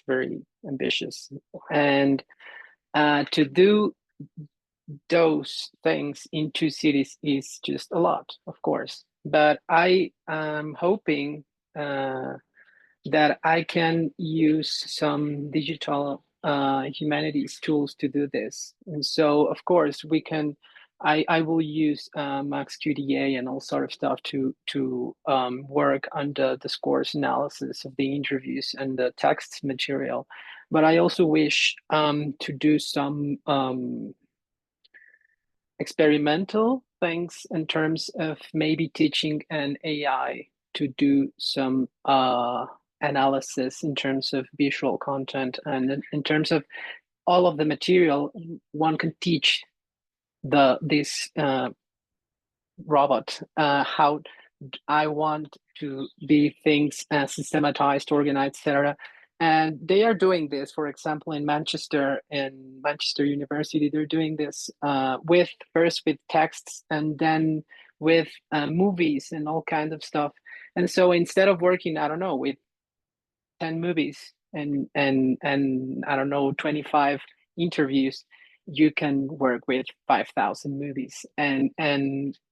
very ambitious. And to do those things in 2 cities is just a lot, of course. But I am hoping that I can use some digital humanities tools to do this. And so, of course, I will use Max QDA and all sort of stuff to work on the discourse analysis of the interviews and the text material. But I also wish to do some experimental things in terms of maybe teaching an AI to do some analysis in terms of visual content, and in terms of all of the material one can teach this robot how I want to be things systematized, organized, etc. And they are doing this, for example, in Manchester University, they're doing this first with texts and then with movies and all kinds of stuff. And so instead of working, I don't know, with 10 movies and I don't know, 25 interviews, you can work with 5,000 movies. And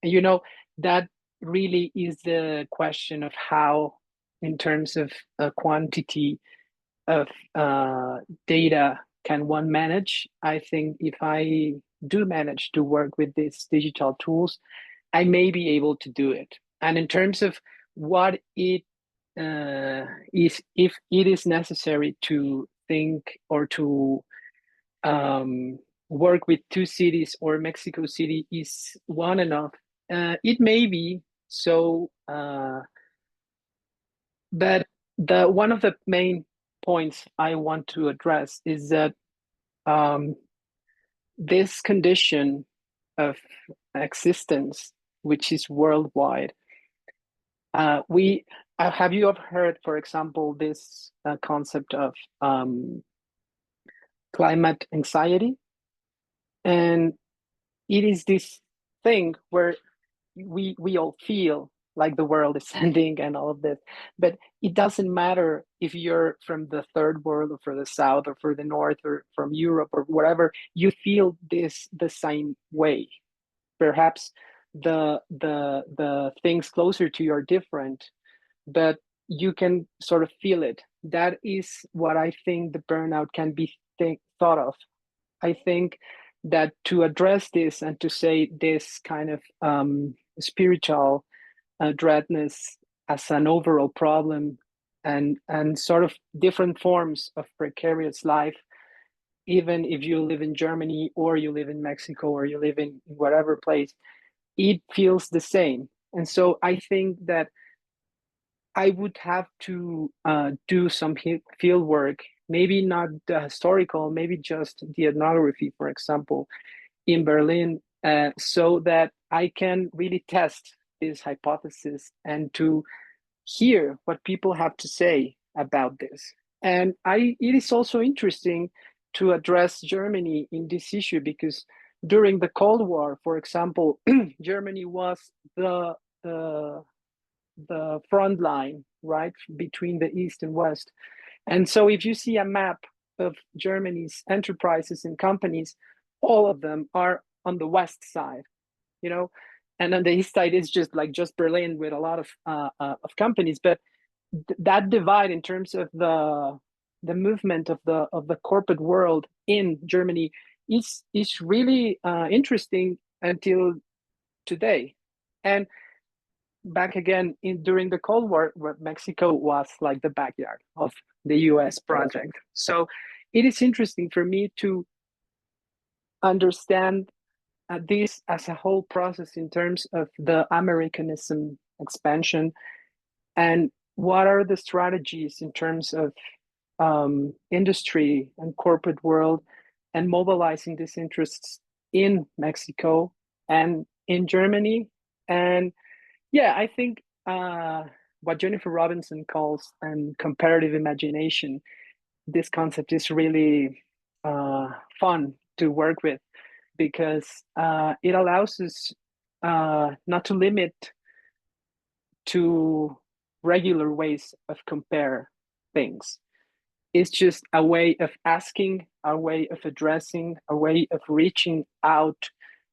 you know, that really is the question of how, in terms of quantity of data, can one manage. I think if I do manage to work with these digital tools, I may be able to do it. And in terms of what it is, if it is necessary to think or to work with 2 cities, or Mexico City is one enough, it may be so. But one of the main points I want to address is that this condition of existence, which is worldwide, have you ever heard, for example, this concept of climate anxiety? And it is this thing where we all feel like the world is ending and all of this, but it doesn't matter if you're from the third world or for the south or for the north or from Europe or whatever, you feel this the same way. Perhaps the things closer to you are different, but you can sort of feel it. That is what I think the burnout can be thought of. I think that to address this and to say this kind of spiritual dreadness as an overall problem, and sort of different forms of precarious life, even if you live in Germany or you live in Mexico or you live in whatever place, it feels the same. And so I think that I would have to do some field work, maybe not the historical, maybe just the ethnography, for example, in Berlin, so that I can really test this hypothesis and to hear what people have to say about this. And it is also interesting to address Germany in this issue, because during the Cold War, for example, Germany was the front line, right, between the East and West. And so if you see a map of Germany's enterprises and companies, all of them are on the West side, you know, and on the East side is just Berlin with a lot of companies. But that divide in terms of the movement of the corporate world in Germany is really interesting until today. And back again during the Cold War, where Mexico was like the backyard of the US project. So it is interesting for me to understand this as a whole process in terms of the Americanism expansion, and what are the strategies in terms of industry and corporate world, and mobilizing these interests in Mexico and in Germany. And yeah, I think what Jennifer Robinson calls comparative imagination, this concept is really fun to work with. because it allows us not to limit to regular ways of compare things. It's just a way of asking, a way of addressing, a way of reaching out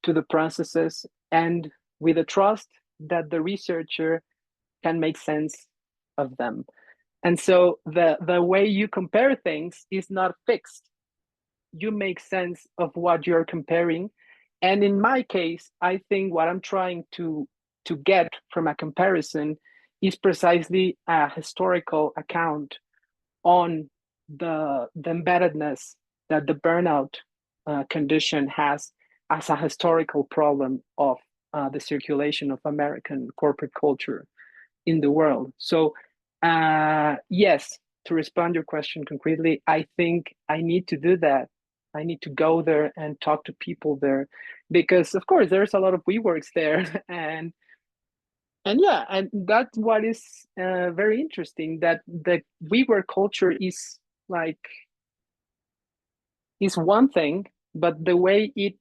to the processes, and with a trust that the researcher can make sense of them. And so the way you compare things is not fixed. You make sense of what you're comparing. And in my case, I think what I'm trying to get from a comparison is precisely a historical account on the embeddedness that the burnout condition has as a historical problem of the circulation of American corporate culture in the world. So yes, to respond to your question concretely, I think I need to do that. I need to go there and talk to people there, because of course there's a lot of WeWorks there, and yeah, and that's what is very interesting, that the WeWork culture is one thing, but the way it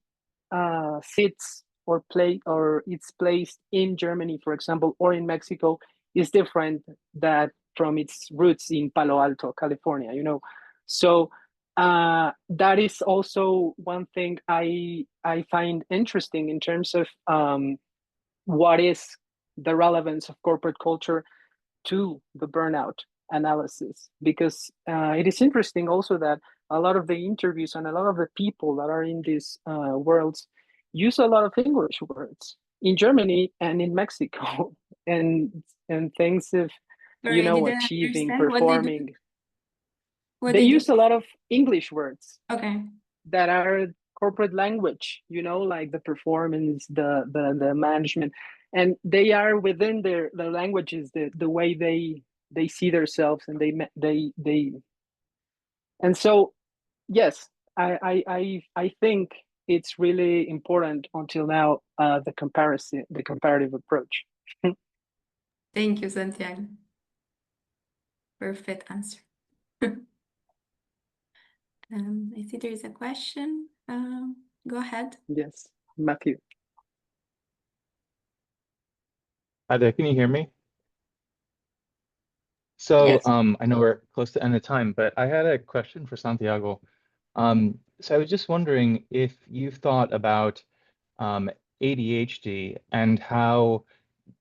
sits or it's placed in Germany, for example, or in Mexico, is different that from its roots in Palo Alto, California, you know. So that is also one thing I find interesting in terms of what is the relevance of corporate culture to the burnout analysis, because it is interesting also that a lot of the interviews and a lot of the people that are in these worlds use a lot of English words in Germany and in Mexico, and things of, Sorry, you know, I didn't achieving, understand. performing. What They they use do? a lot of English words Okay. that are corporate language, you know, like the performance, the management, and they are within their languages, the way they see themselves, and they and so yes, I think it's really important until now, the comparative approach. Thank you, Santiago. Perfect answer. I see there is a question. Go ahead. Yes, Matthew. Hi there, can you hear me? So Yes. I know we're close to end of time, but I had a question for Santiago. So I was just wondering if you've thought about ADHD and how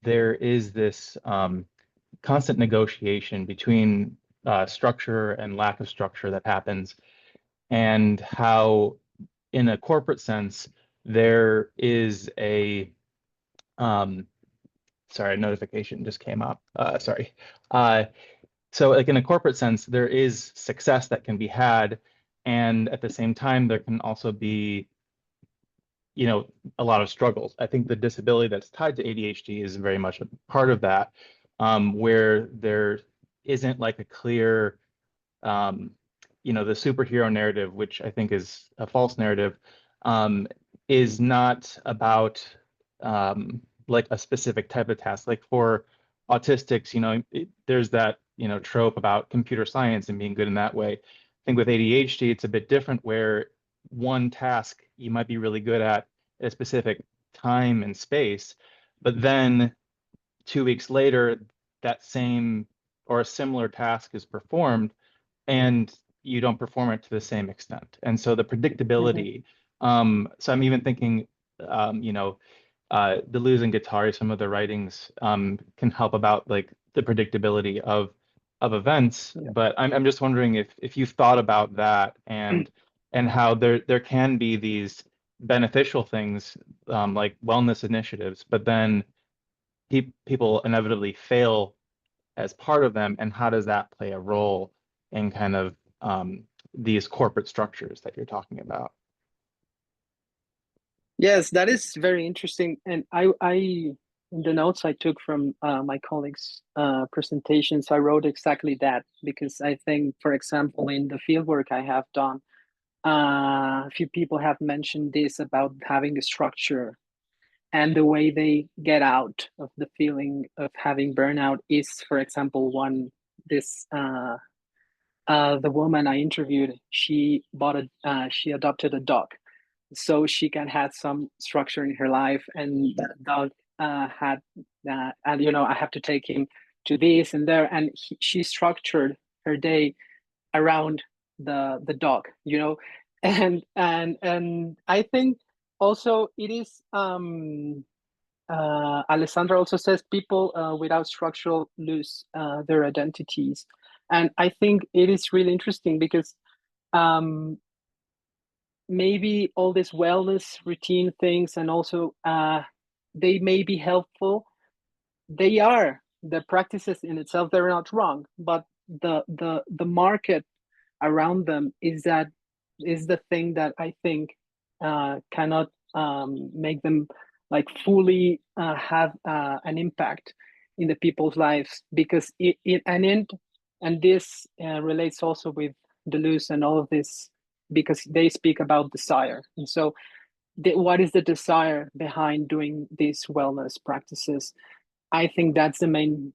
there is this constant negotiation between structure and lack of structure that happens, and how in a corporate sense there is a sorry, a notification just came up. Sorry. So like in a corporate sense, there is success that can be had. And at the same time, there can also be, you know, a lot of struggles. I think the disability that's tied to ADHD is very much a part of that, where there isn't like a clear, you know, the superhero narrative, which I think is a false narrative, is not about like a specific type of task. Like for autistics, you know, there's that, you know, trope about computer science and being good in that way. I think with ADHD, it's a bit different, where one task you might be really good at a specific time and space, but then 2 weeks later, that same or a similar task is performed and you don't perform it to the same extent. And so the predictability, so I'm even thinking, you know, Deleuze and Guattari, some of the writings can help about like the predictability of events. Yeah. But I'm just wondering if you've thought about that, and how there can be these beneficial things like wellness initiatives, but then people inevitably fail as part of them, and how does that play a role in kind of these corporate structures that you're talking about? Yes, that is very interesting. And I in the notes I took from my colleagues' presentations, I wrote exactly that, because I think, for example, in the fieldwork I have done, a few people have mentioned this about having a structure, and the way they get out of the feeling of having burnout is, for example, the woman I interviewed, she adopted a dog. so she can have some structure in her life. And that dog had and you know, I have to take him to this and there, and she structured her day around the dog, you know. And I think also it is Alessandra also says people without structure lose their identities. And I think it is really interesting because maybe all these wellness routine things, and also they may be helpful. They are the practices in itself, they're not wrong, but the market around them is the thing that I think cannot make them like fully have an impact in the people's lives, because and this relates also with Deleuze and all of this, because they speak about desire. And so what is the desire behind doing these wellness practices? I think that's the main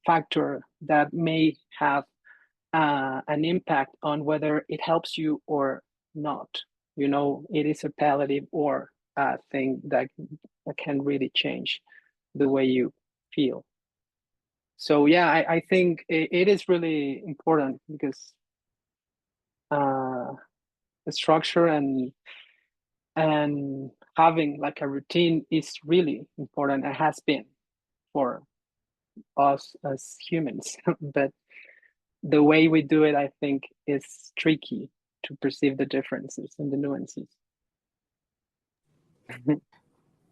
factor that may have an impact on whether it helps you or not. You know, it is a palliative or a thing that can really change the way you feel. So yeah, I think it is really important, because the structure and having like a routine is really important. It has been for us as humans, but the way we do it, I think, is tricky to perceive the differences and the nuances.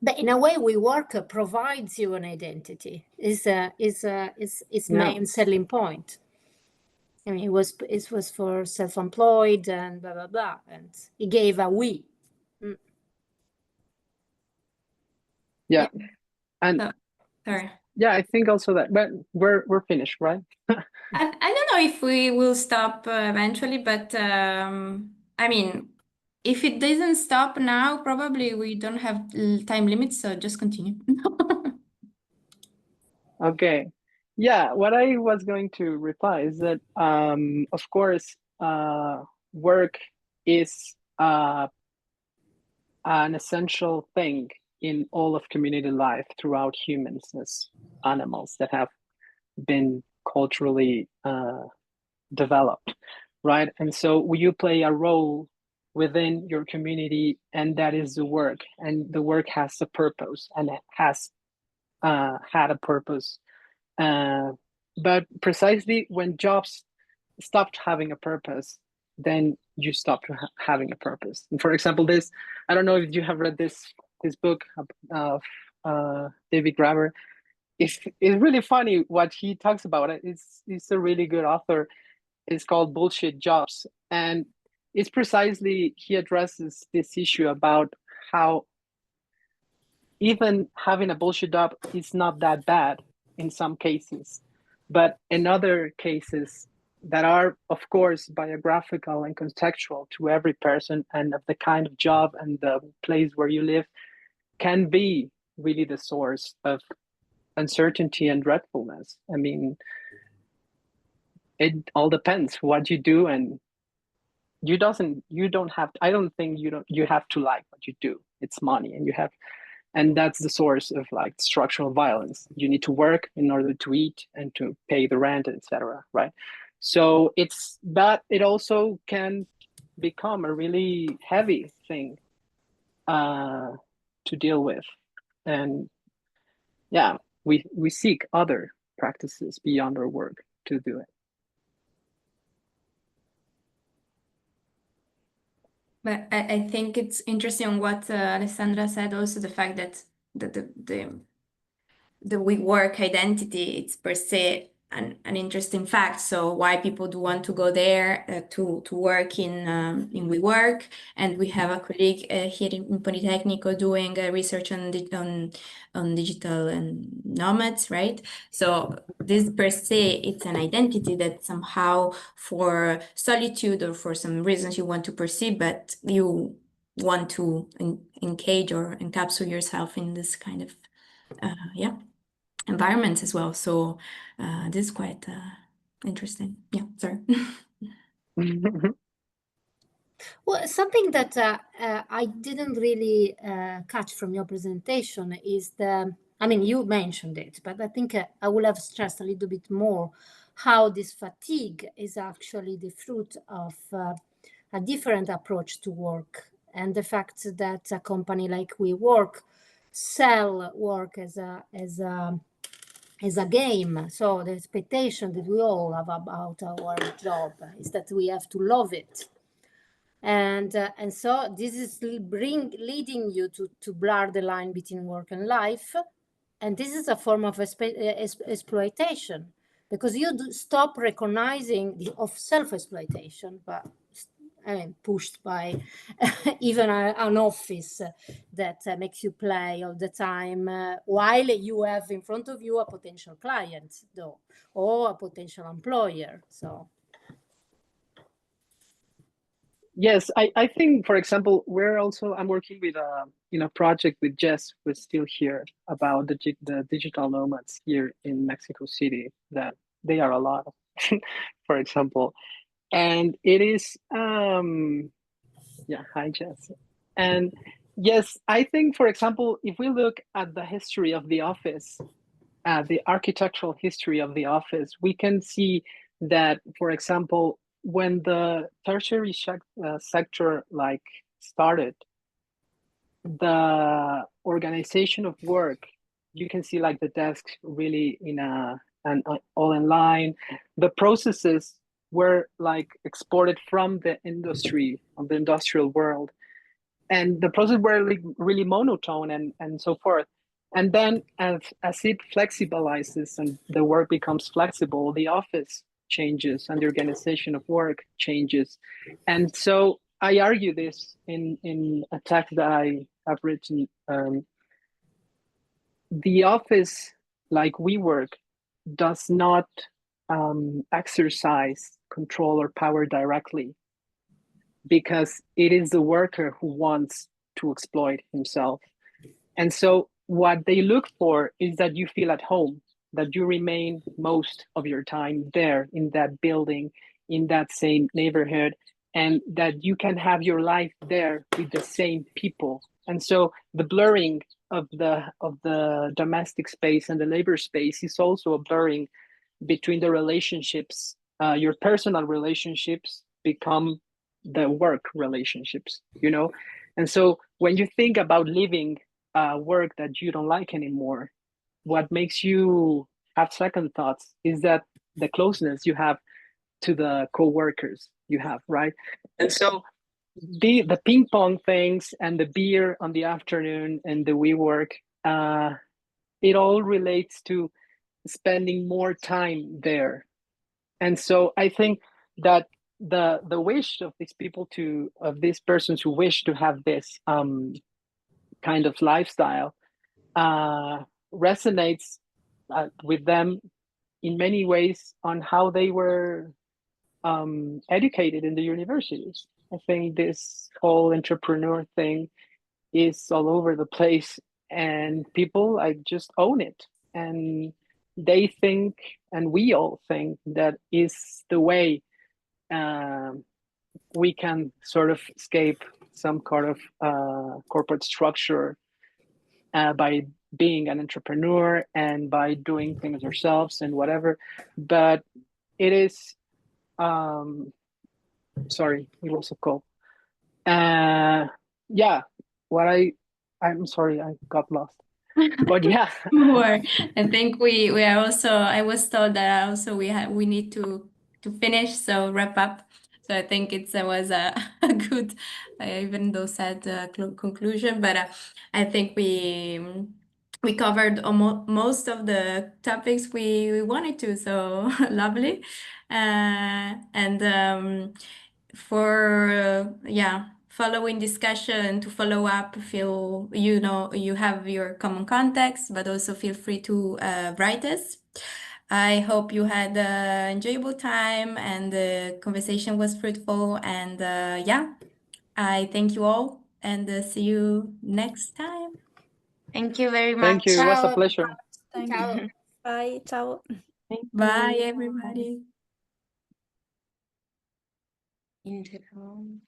But in a way, WeWork provides you an identity. Is main selling point. I mean, it was for self-employed and blah blah blah, and he gave a we. Yeah, and sorry. Yeah, I think also that, but we're finished, right? I don't know if we will stop eventually, but I mean, if it doesn't stop now, probably we don't have time limits, so just continue. Okay. Yeah, what I was going to reply is that, of course, work is an essential thing in all of community life throughout humans as animals that have been culturally developed, right? And so you play a role within your community, and that is the work, and the work has a purpose, and it has had a purpose. But precisely when jobs stopped having a purpose, then you stopped having a purpose. And for example, I don't know if you have read this book of David Graeber. It's really funny what he talks about. He's a really good author. It's called Bullshit Jobs. And it's precisely, he addresses this issue about how even having a bullshit job is not that bad in some cases. But in other cases that are, of course, biographical and contextual to every person and of the kind of job and the place where you live, can be really the source of uncertainty and dreadfulness. I mean, it all depends what you do, and you don't have to, I don't think you have to like what you do. It's money, and that's the source of like structural violence. You need to work in order to eat and to pay the rent, etc. Right? So it also can become a really heavy thing to deal with, and yeah, we seek other practices beyond our work to do it. But I think it's interesting what Alessandra said, also the fact that the we work identity, it's per se an interesting fact. So why people do want to go there to work in WeWork, and we have a colleague here in Politecnico doing research on digital and nomads, right? So this per se, it's an identity that somehow for solitude or for some reasons you want to perceive, but you want to engage or encapsulate yourself in this kind of environments as well. So this is quite interesting. Yeah, sorry. Well, something that I didn't really catch from your presentation is I mean, you mentioned it, but I think I will have stressed a little bit more how this fatigue is actually the fruit of a different approach to work, and the fact that a company like WeWork sell work as a game. So the expectation that we all have about our job is that we have to love it. And so this is leading you to blur the line between work and life. And this is a form of exploitation, because you stop recognizing of self-exploitation, but I mean, pushed by even an office that makes you play all the time, while you have in front of you a potential client, though, or a potential employer. So. Yes, I think, for example, I'm working with a project with Jess, who's still here, about the digital nomads here in Mexico City, that they are a lot, for example. And it is, yeah, hi, Jess. And yes, I think, for example, if we look at the history of the office, the architectural history of the office, we can see that, for example, when the tertiary sector started, the organization of work, you can see like the desks really in an all in line. The processes were like exported from the industry, of the industrial world, and the processes were really monotone and so forth. And then as it flexibilizes and the work becomes flexible, the office changes and the organization of work changes. And so I argue this in a text that I have written. The office, like WeWork, does not exercise control or power directly, because it is the worker who wants to exploit himself. And so what they look for is that you feel at home, that you remain most of your time there in that building, in that same neighborhood, and that you can have your life there with the same people. And so the blurring of the domestic space and the labor space is also a blurring between the relationships. Your personal relationships become the work relationships, you know? And so when you think about leaving work that you don't like anymore, what makes you have second thoughts is that the closeness you have to the co-workers you have, right? And so the ping pong things and the beer on the afternoon and the WeWork, it all relates to spending more time there. And so I think that the wish of these people of these persons who wish to have this kind of lifestyle resonates with them in many ways on how they were educated in the universities. I think this whole entrepreneur thing is all over the place, and people like just own it, and they think, and we all think, that is the way we can sort of escape some kind of corporate structure by being an entrepreneur and by doing things ourselves and whatever. But it is sorry, it was a call. Yeah, I'm sorry, I got lost. But yeah. More. I think we are also, I was told that also we need to finish, so wrap up. So I think it was a good, even though sad conclusion, but I think we covered most of the topics we wanted to, so lovely. And for following discussion, to follow up, feel you have your common context, but also feel free to write us. I hope you had an enjoyable time and the conversation was fruitful, and I thank you all, and see you next time. Thank you very much. Thank you. It was a pleasure. Thank Ciao. you. Bye. Ciao. Bye, everybody. In the room.